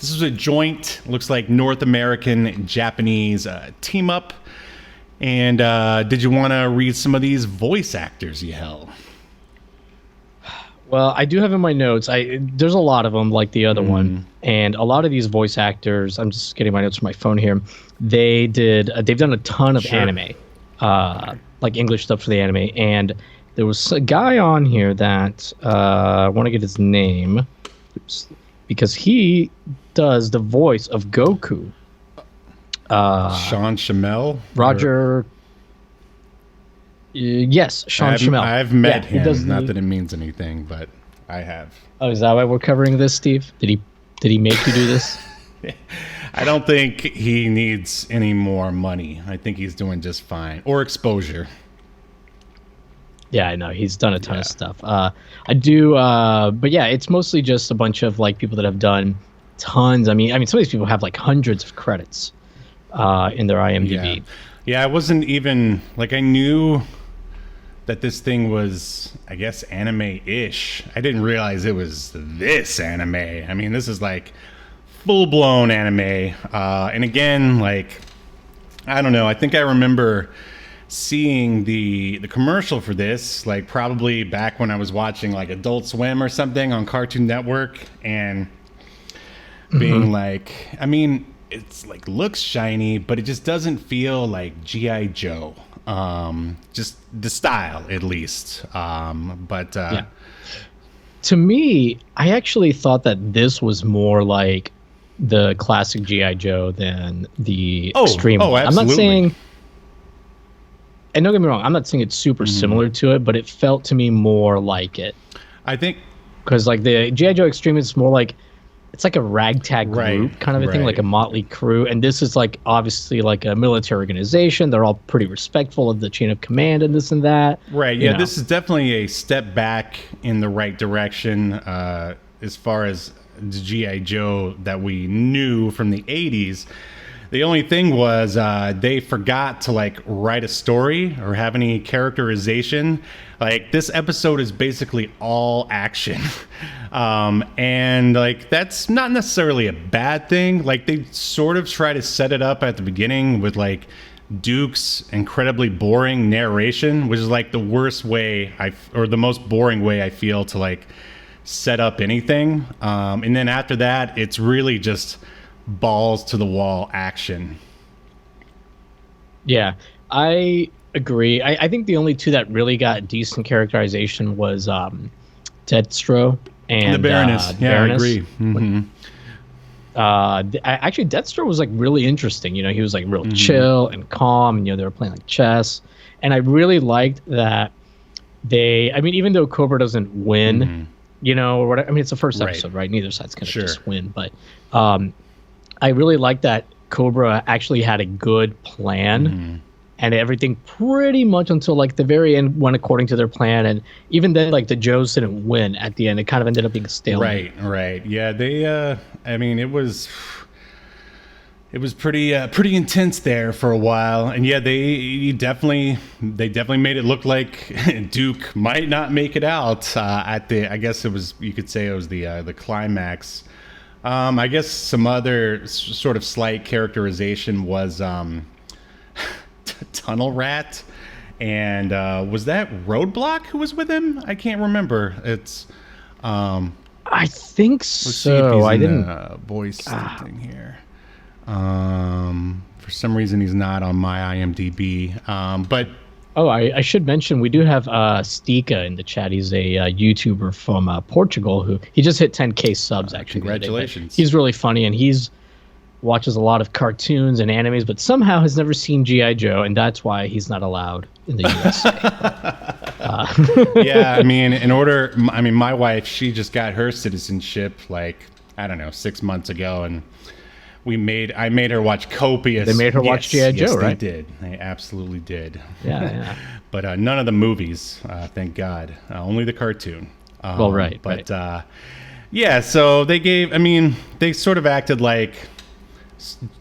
Speaker 1: was a joint, looks like North American, Japanese team up. And did you want to read some of these voice actors, Yahel?
Speaker 2: Well, I do have in my notes. There's a lot of them, like the other one, and a lot of these voice actors. I'm just getting my notes from my phone here. They've done a ton of anime, like English stuff for the anime. And there was a guy on here that I want to get his name, because he does the voice of Goku.
Speaker 1: Sean Shamel?
Speaker 2: Roger. Yes, Sean Shamel.
Speaker 1: I've met him. Not that it means anything, but I have.
Speaker 2: Oh, is that why we're covering this, Steve? Did he make you do this?
Speaker 1: I don't think he needs any more money. I think he's doing just fine. Or exposure.
Speaker 2: Yeah, I know. He's done a ton of stuff. I do, but yeah, it's mostly just a bunch of people that have done tons. I mean, some of these people have hundreds of credits in their IMDb.
Speaker 1: Yeah, I wasn't even I knew that this thing was, I guess, anime-ish. I didn't realize it was this anime. I mean, this is full-blown anime. And again, I don't know. I think I remember seeing the commercial for this, probably back when I was watching Adult Swim or something on Cartoon Network, and being I mean, it's looks shiny, but it just doesn't feel like G.I. Joe. Just the style, at least.
Speaker 2: To me, I actually thought that this was more like the classic G.I. Joe than the extreme one.
Speaker 1: Absolutely.
Speaker 2: and don't get me wrong, I'm not saying it's super similar to it, but it felt to me more like it.
Speaker 1: I think
Speaker 2: because like the G.I. Joe Extreme is more like it's like a ragtag group kind of a thing, like a motley crew, and this is like obviously like a military organization. They're all pretty respectful of the chain of command and this and that.
Speaker 1: Right. Yeah. This is definitely a step back in the right direction as far as the G.I. Joe that we knew from the 80s. The only thing was they forgot to like write a story or have any characterization. Like this episode is basically all action. And like that's not necessarily a bad thing. Like they sort of try to set it up at the beginning with like Duke's incredibly boring narration, which is like the worst way or the most boring way I feel to like set up anything. And then after that, it's really just balls to the wall action.
Speaker 2: Yeah, I agree. I think the only two that really got decent characterization was Deathstroke and
Speaker 1: the Baroness.
Speaker 2: Baroness.
Speaker 1: I agree. Mm-hmm.
Speaker 2: Actually, Deathstroke was like really interesting. You know, he was like real chill and calm, and you know they were playing like chess. And I really liked that I mean, even though Cobra doesn't win, you know, or whatever. I mean, it's the first episode, right? Neither side's gonna just win, but I really like that Cobra actually had a good plan and everything pretty much until like the very end went according to their plan. And even then, like the Joes didn't win at the end. It kind of ended up being a stalemate.
Speaker 1: Right. Yeah, they, I mean, it was pretty intense there for a while. And yeah, they definitely made it look like Duke might not make it out at I guess you could say it was the climax. I guess some other sort of slight characterization was Tunnel Rat, and was that Roadblock who was with him? I can't remember. It's
Speaker 2: I think so.
Speaker 1: Let's see if he's
Speaker 2: I
Speaker 1: in
Speaker 2: didn't
Speaker 1: the voice thing here. For some reason he's not on my IMDb. But
Speaker 2: I should mention we do have Stika in the chat. He's a YouTuber from Portugal who he just hit 10K subs actually.
Speaker 1: Congratulations.
Speaker 2: He's really funny and he's watches a lot of cartoons and animes, but somehow has never seen G.I. Joe, and that's why he's not allowed in the USA.
Speaker 1: Yeah, I mean, my wife, she just got her citizenship like, I don't know, 6 months ago, and I made her watch copious.
Speaker 2: They made her watch G.I. Joe, right?
Speaker 1: They did. They absolutely did.
Speaker 2: Yeah.
Speaker 1: But none of the movies, thank God. Only the cartoon.
Speaker 2: Right.
Speaker 1: Yeah, so they sort of acted like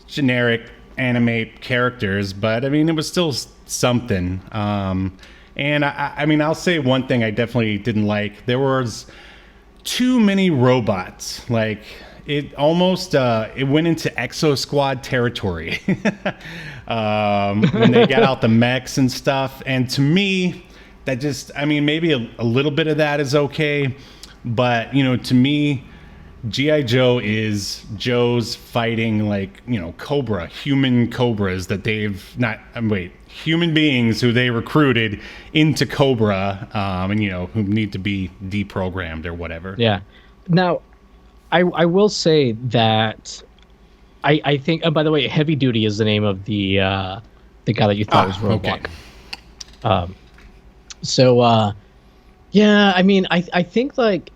Speaker 1: generic anime characters, but I mean, it was still something. And I mean, I'll say one thing I definitely didn't like. There was too many robots. Like, it almost it went into Exo Squad territory when they got out the mechs and stuff. And to me, that just, I mean, maybe a little bit of that is okay, but you know, to me, G.I. Joe is Joe's fighting like, you know, Cobra, human cobras that human beings who they recruited into Cobra, and you know, who need to be deprogrammed or whatever.
Speaker 2: Yeah. Now, I will say that I think. By the way, Heavy Duty is the name of the guy that you thought was Roadblock. Okay. Yeah. I mean, I think like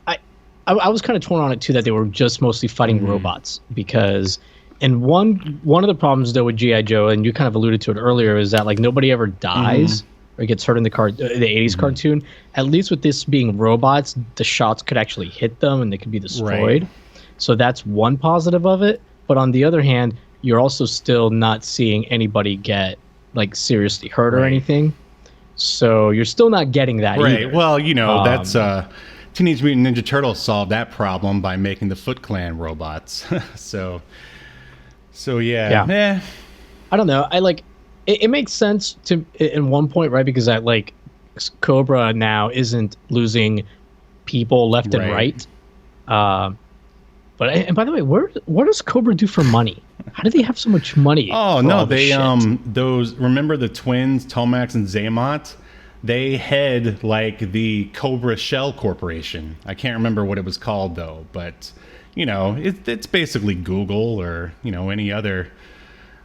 Speaker 2: I was kind of torn on it too, that they were just mostly fighting robots, because and one of the problems though with G.I. Joe, and you kind of alluded to it earlier, is that like nobody ever dies or gets hurt in the 80s cartoon. At least with this being robots, the shots could actually hit them and they could be destroyed. Right. So that's one positive of it. But on the other hand, you're also still not seeing anybody get like seriously hurt or anything. So you're still not getting that either.
Speaker 1: Well, you know, that's Teenage Mutant Ninja Turtles solved that problem by making the Foot Clan robots. so yeah.
Speaker 2: I don't know. I like it makes sense to in one point, right? Because that like Cobra now isn't losing people left and right. But and by the way, what does Cobra do for money? How do they have so much money?
Speaker 1: Oh no, they remember the twins Tomax and Zaymot? They head like the Cobra Shell Corporation. I can't remember what it was called though, but you know, it's basically Google or, you know, any other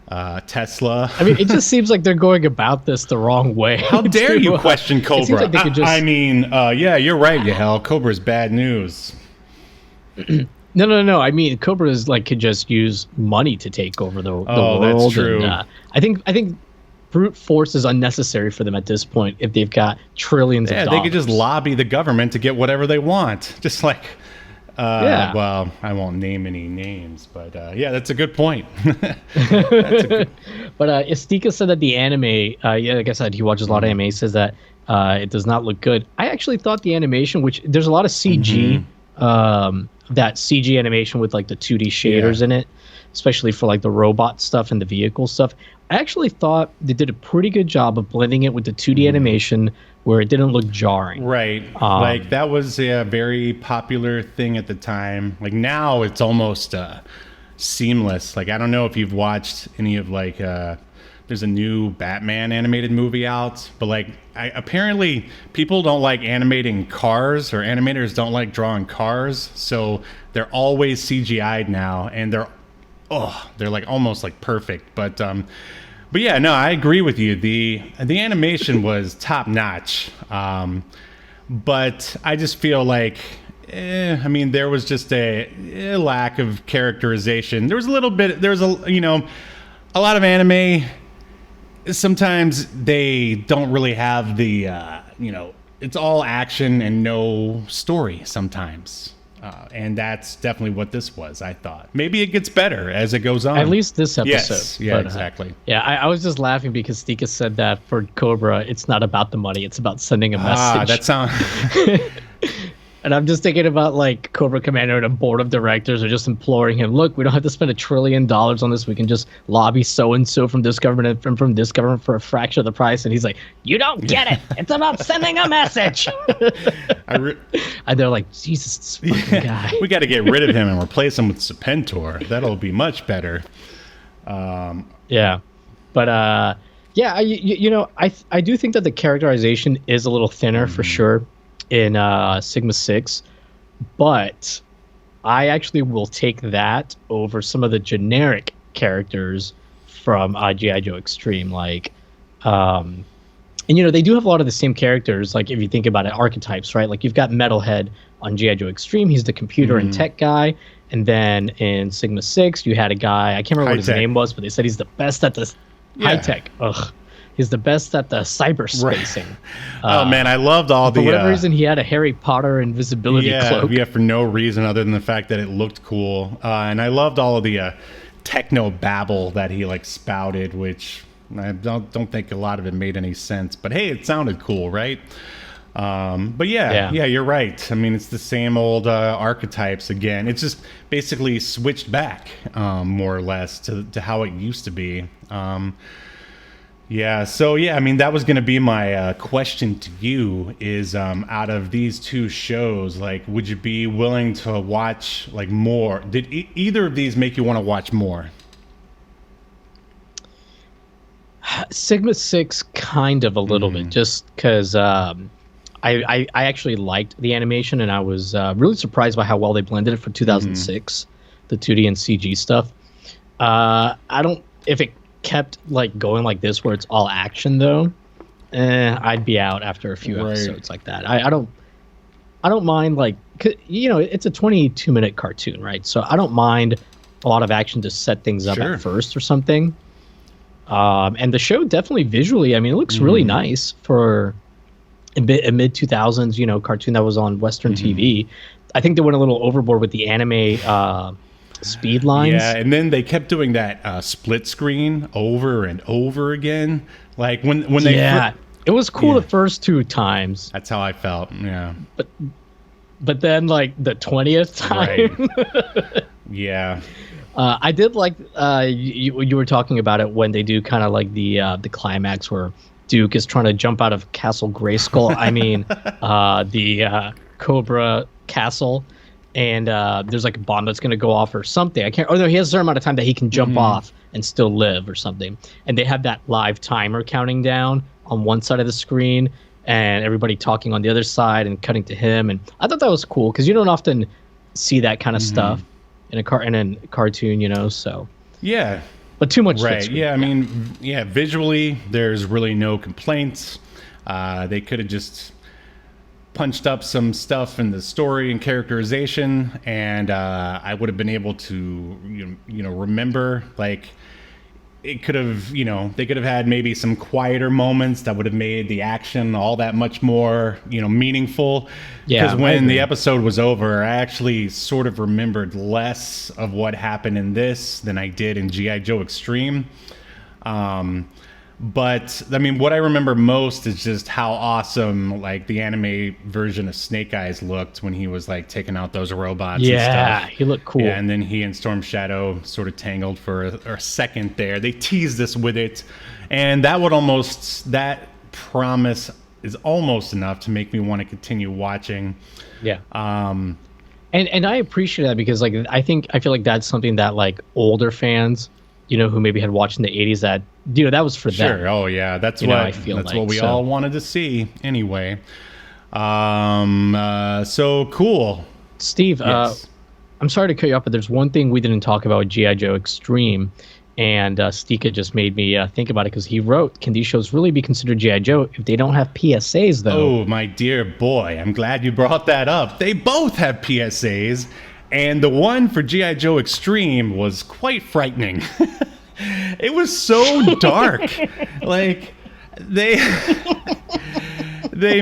Speaker 1: Tesla.
Speaker 2: I mean, it just seems like they're going about this the wrong way.
Speaker 1: How dare you question Cobra?
Speaker 2: It seems like they could just...
Speaker 1: I mean, yeah, you're right, Yahel. Cobra's bad news.
Speaker 2: No. I mean, Cobra is like could just use money to take over the world.
Speaker 1: That's true.
Speaker 2: And, I think brute force is unnecessary for them at this point if they've got trillions of dollars.
Speaker 1: Yeah, they could just lobby the government to get whatever they want. Just like, well, I won't name any names, but yeah, that's a good point.
Speaker 2: But Istika said that the anime, like I said, he watches a lot of anime, says that it does not look good. I actually thought the animation, which there's a lot of CG, that CG animation with like the 2D shaders in it, especially for like the robot stuff and the vehicle stuff. I actually thought they did a pretty good job of blending it with the 2D animation where it didn't look jarring.
Speaker 1: Right. Like that was a very popular thing at the time. Like now it's almost seamless. Like I don't know if you've watched any of like there's a new Batman animated movie out, but like apparently people don't like animating cars, or animators don't like drawing cars, so they're always CGI'd now, and they're like almost like perfect. But yeah, no, I agree with you. The animation was top notch, but I just feel like, I mean, there was just a lack of characterization. There was a little bit. There was a lot of anime. Sometimes they don't really have the it's all action and no story sometimes. And that's definitely what this was, I thought. Maybe it gets better as it goes on.
Speaker 2: At least this episode.
Speaker 1: Yes, yeah, but, exactly.
Speaker 2: I was just laughing because Stika said that for Cobra, it's not about the money, it's about sending a message.
Speaker 1: That sounds...
Speaker 2: And I'm just thinking about like Cobra Commander and a board of directors are just imploring him, look, we don't have to spend $1 trillion on this. We can just lobby so-and-so from this government and from this government for a fraction of the price. And he's like, you don't get it. It's about sending a message. And they're like, Jesus, this fucking guy.
Speaker 1: We got to get rid of him and replace him with Serpentor. That'll be much better.
Speaker 2: Yeah. But I do think that the characterization is a little thinner for sure in Sigma 6, but I actually will take that over some of the generic characters from G.I. Joe Extreme. Like, and they do have a lot of the same characters, like if you think about it, archetypes, right? Like you've got Metalhead on G.I. Joe Extreme, he's the computer and tech guy. And then in Sigma 6, you had a guy, I can't remember what his name was, but they said he's the best at the high tech. He's the best at the cyberspacing.
Speaker 1: Oh man, I loved all
Speaker 2: for whatever reason, he had a Harry Potter invisibility cloak.
Speaker 1: Yeah, for no reason other than the fact that it looked cool. And I loved all of the techno babble that he like spouted, which I don't think a lot of it made any sense. But hey, it sounded cool, right? But yeah, you're right. I mean, it's the same old archetypes again. It's just basically switched back, more or less, to how it used to be. I mean, that was going to be my question to you is, out of these two shows, like, would you be willing to watch, like, more? Did either of these make you want to watch more?
Speaker 2: Sigma 6, kind of a little bit, just because I actually liked the animation, and I was really surprised by how well they blended it for 2006, the 2D and CG stuff. If it kept like going like this where it's all action though, I'd be out after a few episodes like that. I don't mind, like, it's a 22-minute cartoon, right? So I don't mind a lot of action to set things up at first or something. And the show definitely visually, I mean, it looks really nice for a mid 2000s cartoon that was on Western TV. I think they went a little overboard with the anime speed lines.
Speaker 1: Yeah, and then they kept doing that split screen over and over again. Like when they
Speaker 2: it was cool the first 2 times.
Speaker 1: That's how I felt. Yeah.
Speaker 2: But then like the 20th time.
Speaker 1: Right. Yeah.
Speaker 2: I did like you were talking about it when they do kind of like the climax where Duke is trying to jump out of Castle Grayskull. I mean, the Cobra Castle. And there's like a bomb that's going to go off or something. He has a certain amount of time that he can jump off and still live or something. And they have that live timer counting down on one side of the screen and everybody talking on the other side and cutting to him. And I thought that was cool because you don't often see that kind of stuff in a cartoon, so.
Speaker 1: Yeah.
Speaker 2: but too much.
Speaker 1: Right. Yeah. I mean, visually, there's really no complaints. They could have just punched up some stuff in the story and characterization, and I would have been able to, remember, like, it could have, they could have had maybe some quieter moments that would have made the action all that much more, meaningful.
Speaker 2: Yeah.
Speaker 1: Because when the episode was over, I actually sort of remembered less of what happened in this than I did in G.I. Joe Extreme. But I mean, what I remember most is just how awesome, like, the anime version of Snake Eyes looked when he was like taking out those robots.
Speaker 2: Yeah,
Speaker 1: and stuff.
Speaker 2: he looked cool.
Speaker 1: Yeah, and then he and Storm Shadow sort of tangled for a second there. They teased us with it, and that promise is almost enough to make me want to continue watching.
Speaker 2: Yeah. And I appreciate that because, like, I feel like that's something that, like, older fans, who maybe had watched in the 80s, that that was for them.
Speaker 1: Sure. Oh yeah, that's what we all wanted to see anyway. So cool.
Speaker 2: Steve,
Speaker 1: yes.
Speaker 2: I'm sorry to cut you off, but there's one thing we didn't talk about with G.I. Joe Extreme, and Stika just made me think about it because he wrote, can these shows really be considered G.I. Joe if they don't have PSAs, though?
Speaker 1: Oh, my dear boy, I'm glad you brought that up. They both have PSAs, and the one for G.I. Joe Extreme was quite frightening. It was so dark. Like, they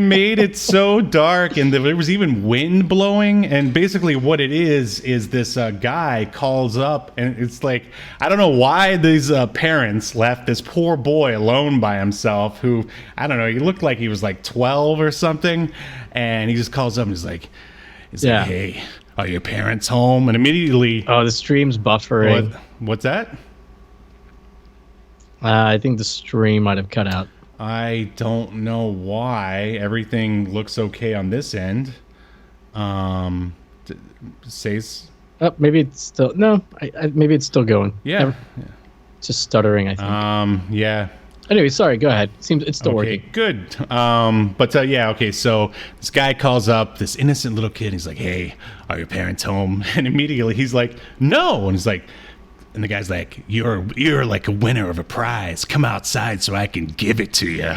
Speaker 1: made it so dark, and there was even wind blowing, and basically what it is this guy calls up, and it's like, I don't know why these parents left this poor boy alone by himself, who, I don't know, he looked like he was like 12 or something, and he just calls up and he's like, hey, are your parents home? And immediately...
Speaker 2: Oh, the stream's buffering.
Speaker 1: What's that?
Speaker 2: I think the stream might have cut out.
Speaker 1: I don't know why. Everything looks okay on this end. Says...
Speaker 2: Oh, maybe it's still... No, maybe it's still going.
Speaker 1: Yeah.
Speaker 2: It's just stuttering, I think.
Speaker 1: Yeah.
Speaker 2: Anyway, sorry, go ahead. Seems it's still working.
Speaker 1: Good. Okay, so this guy calls up this innocent little kid. He's like, hey, are your parents home? And immediately he's like, no. And he's like... And the guy's like, you're like a winner of a prize. Come outside so I can give it to you.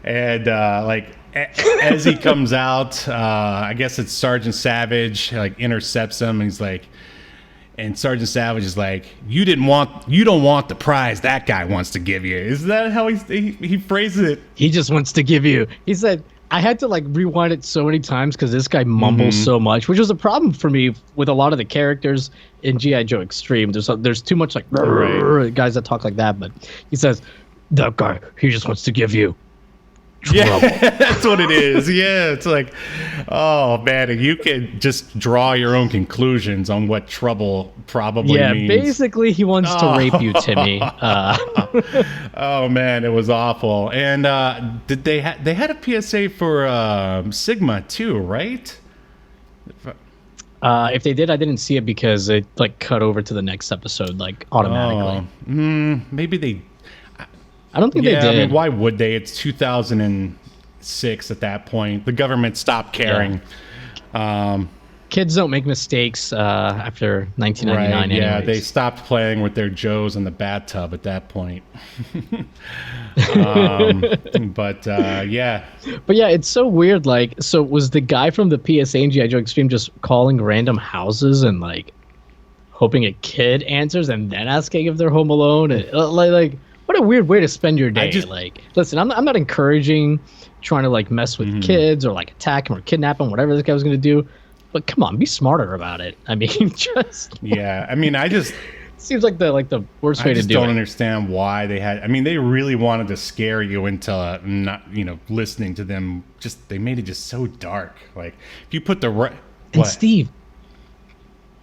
Speaker 1: And as he comes out, I guess it's Sergeant Savage, like, intercepts him, and he's like, and Sergeant Savage is like, you don't want the prize that guy wants to give you. Is that how he phrases it?
Speaker 2: He just wants to give you. He said, I had to, like, rewind it so many times because this guy mumbles so much, which was a problem for me with a lot of the characters in G.I. Joe Extreme. There's too much, like, guys that talk like that, but he says, that guy, he just wants to give you trouble.
Speaker 1: Yeah, that's what it is. Yeah, it's like, oh, man, you can just draw your own conclusions on what trouble probably means.
Speaker 2: Yeah, basically he wants to rape you, Timmy.
Speaker 1: Oh, man, it was awful. And did they had a PSA for Sigma, too, right?
Speaker 2: If they did, I didn't see it because it, like, cut over to the next episode, like, automatically.
Speaker 1: Maybe they...
Speaker 2: I don't think they did.
Speaker 1: I mean, why would they? It's 2006 at that point. The government stopped caring.
Speaker 2: Yeah. Kids don't make mistakes after 1999
Speaker 1: right, yeah,
Speaker 2: anyways.
Speaker 1: they stopped playing with their Joes in the bathtub at that point. Yeah.
Speaker 2: But yeah, it's so weird. Like, so was the guy from the PSA in G.I. Joe Extreme just calling random houses and, like, hoping a kid answers and then asking if they're home alone? And, like what a weird way to spend your day. Like, listen, I'm not encouraging trying to, like, mess with kids or, like, attack them or kidnap them, whatever this guy was going to do. But come on, be smarter about it. I mean, just...
Speaker 1: Yeah, I mean,
Speaker 2: seems like the worst way to do it.
Speaker 1: I just don't understand why they had... I mean, they really wanted to scare you into not, listening to them. Just, they made it just so dark. Like, if you put the right...
Speaker 2: And Steve,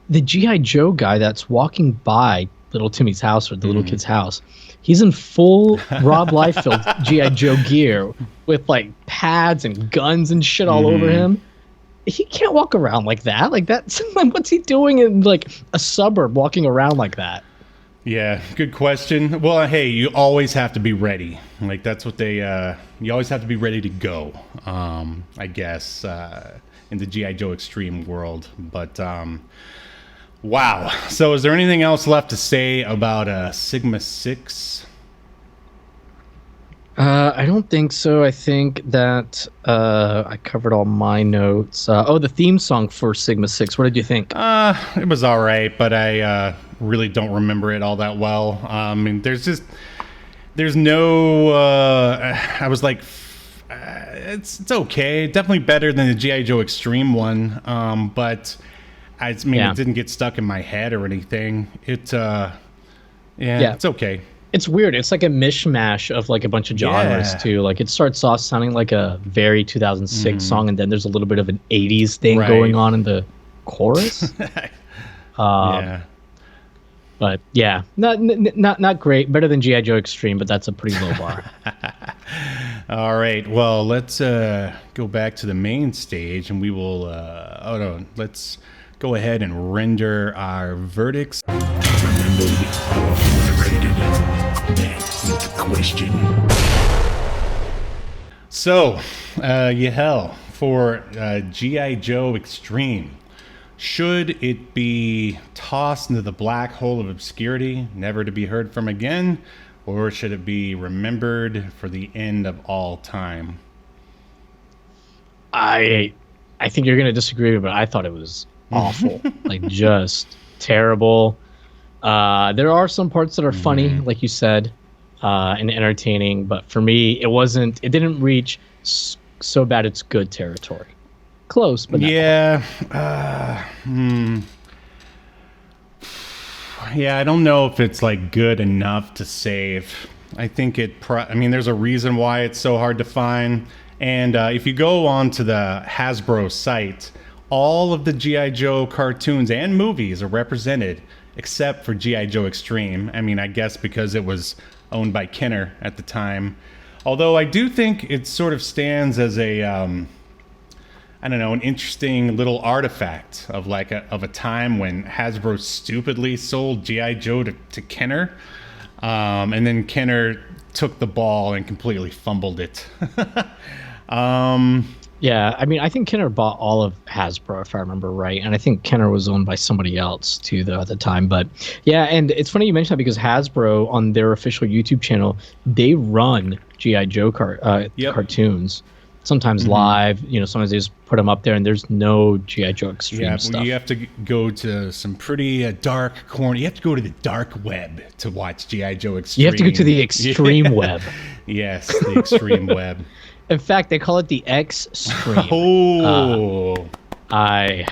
Speaker 2: the G.I. Joe guy that's walking by little Timmy's house or the little kid's house, he's in full Rob Liefeld G.I. Joe gear with, like, pads and guns and shit all over him. He can't walk around like that. Like, that's like, what's he doing in, like, a suburb walking around like that?
Speaker 1: Yeah, good question. Well, hey, you always have to be ready. Like, that's what they... you always have to be ready to go, I guess, in the G.I. Joe Extreme world. But... Wow. So is there anything else left to say about Sigma 6?
Speaker 2: I don't think so. I think that I covered all my notes. The theme song for Sigma 6. What did you think?
Speaker 1: It was all right, but I really don't remember it all that well. I mean, there's no. I was like, it's okay. Definitely better than the G.I. Joe Extreme one. But it didn't get stuck in my head or anything. It's okay.
Speaker 2: It's weird. It's like a mishmash of like a bunch of genres too. Like it starts off sounding like a very 2006 song, and then there's a little bit of an 80s thing going on in the chorus. But yeah, not great. Better than G.I. Joe Extreme, but that's a pretty low bar.
Speaker 1: All right. Well, let's go back to the main stage, and we will. Let's go ahead and render our verdicts.
Speaker 4: Remember how obliterated that's the question.
Speaker 1: So, Yahel, for G.I. Joe Extreme, should it be tossed into the black hole of obscurity, never to be heard from again, or should it be remembered for the end of all time?
Speaker 2: I think you're going to disagree, but I thought it was awful. Like, just terrible. There are some parts that are funny, like you said, and entertaining, but for me, it didn't reach so bad it's good territory. Close, but not
Speaker 1: Yeah, I don't know if it's like good enough to save. I think there's a reason why it's so hard to find. And if you go onto the Hasbro site, all of the G.I. Joe cartoons and movies are represented except for G.I. Joe Extreme. I mean, I guess because it was owned by Kenner at the time. Although I do think it sort of stands as an interesting little artifact of a time when Hasbro stupidly sold G.I. Joe to Kenner. And then Kenner took the ball and completely fumbled it.
Speaker 2: Yeah, I mean, I think Kenner bought all of Hasbro, if I remember right, and I think Kenner was owned by somebody else too, though, at the time. But yeah, and it's funny you mentioned that because Hasbro on their official YouTube channel, they run GI Joe cartoons, sometimes live. Sometimes they just put them up there, and there's no GI Joe Extreme stuff.
Speaker 1: You have to go to some pretty dark corner. You have to go to the dark web to watch GI Joe Extreme.
Speaker 2: You have to go to the extreme web.
Speaker 1: Yes, the extreme web.
Speaker 2: In fact, they call it the X-Stream.
Speaker 1: Oh.
Speaker 2: I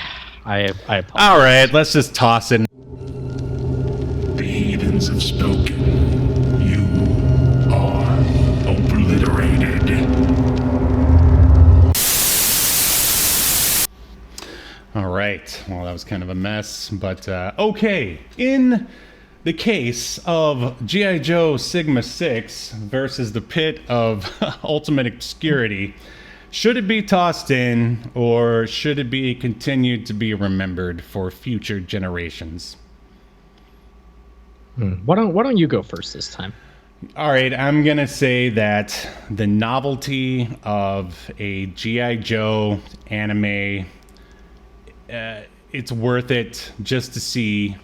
Speaker 2: apologize.
Speaker 1: All right, let's just toss it.
Speaker 4: The heathens have spoken. You are obliterated.
Speaker 1: All right. Well, that was kind of a mess, but okay. In the case of G.I. Joe Sigma 6 versus the pit of ultimate obscurity, should it be tossed in or should it be continued to be remembered for future generations?
Speaker 2: Why don't you go first this time?
Speaker 1: All right, I'm going to say that the novelty of a G.I. Joe anime, it's worth it just to see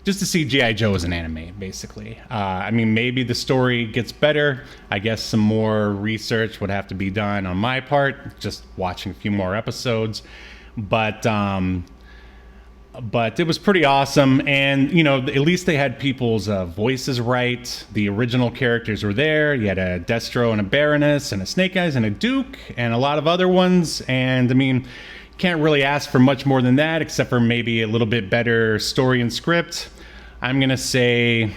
Speaker 1: G.I. Joe as an anime, basically. I mean, maybe the story gets better. I guess some more research would have to be done on my part, just watching a few more episodes. But it was pretty awesome. And, at least they had people's voices right. The original characters were there. You had a Destro and a Baroness and a Snake Eyes and a Duke and a lot of other ones. And, I mean, can't really ask for much more than that, except for maybe a little bit better story and script. I'm going to say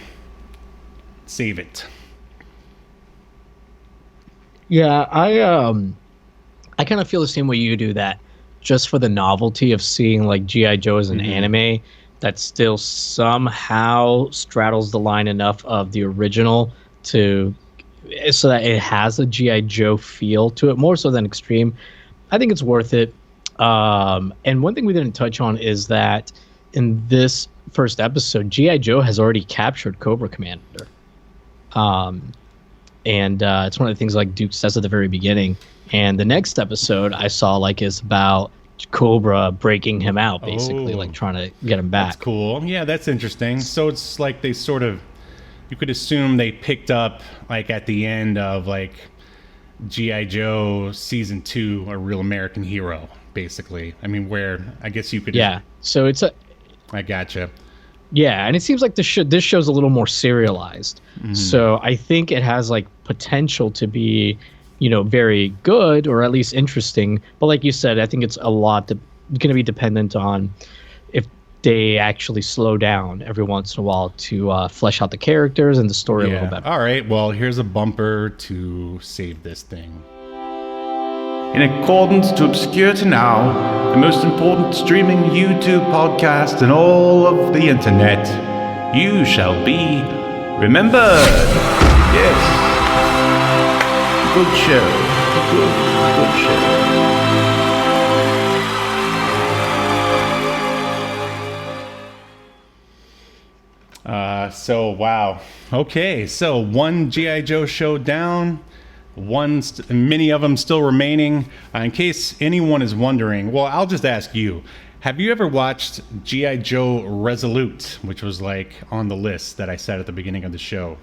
Speaker 1: save it.
Speaker 2: Yeah, I kind of feel the same way you do, that just for the novelty of seeing like G.I. Joe as an anime that still somehow straddles the line enough of the original so that it has a G.I. Joe feel to it, more so than Extreme. I think it's worth it. And one thing we didn't touch on is that in this first episode, G.I. Joe has already captured Cobra Commander. And it's one of the things like Duke says at the very beginning. And the next episode I saw is about Cobra breaking him out, basically,
Speaker 1: Oh.
Speaker 2: like trying to get him back.
Speaker 1: That's cool. Yeah, that's interesting. So it's like they sort of, you could assume they picked up like at the end of like G.I. Joe season 2, A Real American Hero, basically. I mean, where I guess you could.
Speaker 2: Yeah. So it's a.
Speaker 1: I gotcha.
Speaker 2: Yeah, and it seems like this show's a little more serialized. So I think it has like potential to be, very good or at least interesting. But like you said, I think it's a lot going to be dependent on if they actually slow down every once in a while to flesh out the characters and the story a little bit.
Speaker 1: All right. Well, here's a bumper to save this thing.
Speaker 5: In accordance to Obscurity Now, the most important streaming YouTube podcast in all of the internet, you shall be remembered. Yes. Good show. Good show.
Speaker 1: Wow. Okay, so one G.I. Joe show down, many of them still remaining. In case anyone is wondering, well, I'll just ask you, have you ever watched G.I. Joe Resolute, which was like on the list that I said at the beginning of the show?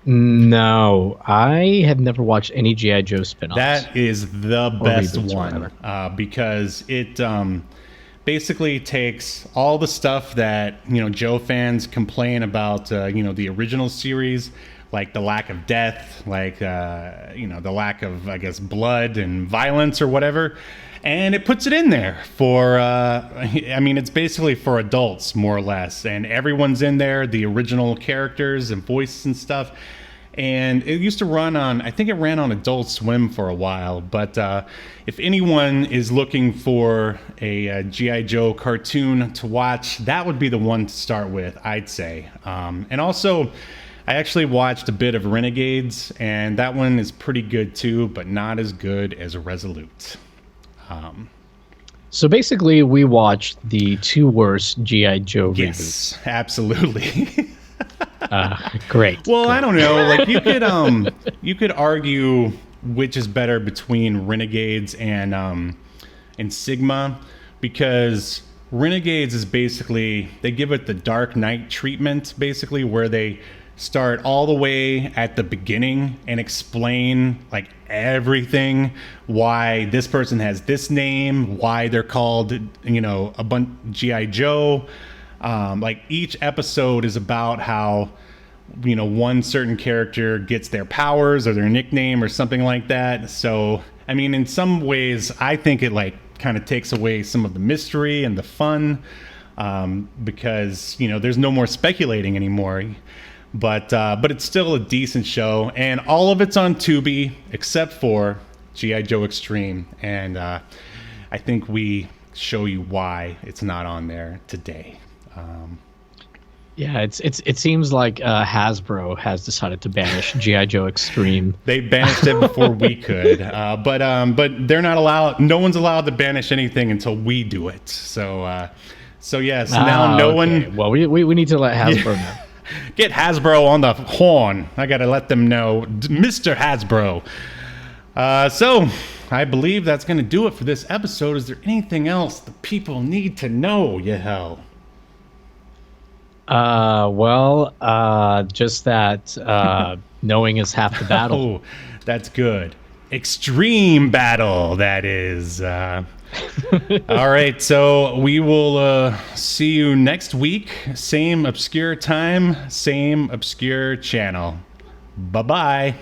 Speaker 2: No, I have never watched any G.I. Joe spin-offs.
Speaker 1: That is the best
Speaker 2: reboots or
Speaker 1: one because it basically takes all the stuff that Joe fans complain about the original series, like the lack of death, like the lack of, I guess, blood and violence or whatever, and it puts it in there for it's basically for adults more or less, and everyone's in there, the original characters and voices and stuff. And it used to run on, I think it ran on Adult Swim for a while, but if anyone is looking for a G.I. Joe cartoon to watch, that would be the one to start with, I'd say. And also, I actually watched a bit of Renegades, and that one is pretty good too, but not as good as Resolute.
Speaker 2: So basically, we watched the 2 worst G.I. Joe reboots.
Speaker 1: Yes, absolutely.
Speaker 2: Great.
Speaker 1: Well, I don't know. Like you could argue which is better between Renegades and Sigma, because Renegades is basically, they give it the Dark Knight treatment, basically, where they start all the way at the beginning and explain like everything, why this person has this name, why they're called a bunch G.I. Joe. Like each episode is about how one certain character gets their powers or their nickname or something like that. So I mean, in some ways I think it like kind of takes away some of the mystery and the fun, because there's no more speculating anymore. But it's still a decent show, and all of it's on Tubi except for G.I. Joe Extreme, and I think we show you why it's not on there today.
Speaker 2: Yeah, it seems like Hasbro has decided to banish G.I. Joe Extreme.
Speaker 1: They banished it before we could, but they're not allowed. No one's allowed to banish anything until we do it. So yes, now no one.
Speaker 2: Well, we need to let Hasbro know.
Speaker 1: Get Hasbro on the horn. I gotta let them know, Mr. Hasbro. So I believe that's gonna do it for this episode. Is there anything else the people need to know, Yahel?
Speaker 2: Just that knowing is half the battle.
Speaker 1: Oh, that's good. Extreme battle, that is. All right, so we will see you next week. Same obscure time, same obscure channel. Bye-bye.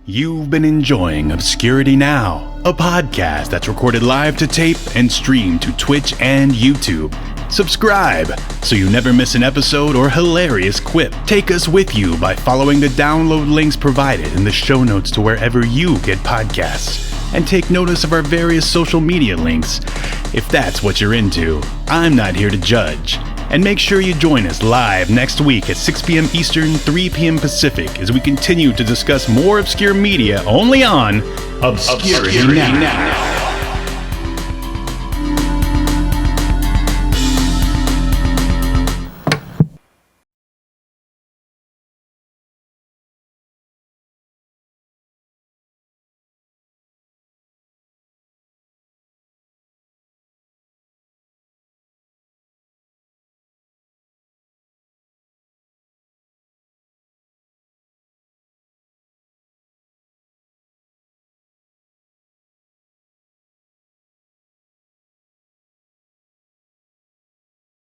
Speaker 3: You've been enjoying Obscurity Now, a podcast that's recorded live to tape and streamed to Twitch and YouTube. Subscribe so you never miss an episode or hilarious quip. Take us with you by following the download links provided in the show notes to wherever you get podcasts. And take notice of our various social media links. If that's what you're into, I'm not here to judge. And make sure you join us live next week at 6 p.m. Eastern, 3 p.m. Pacific as we continue to discuss more obscure media only on Obscurity Now.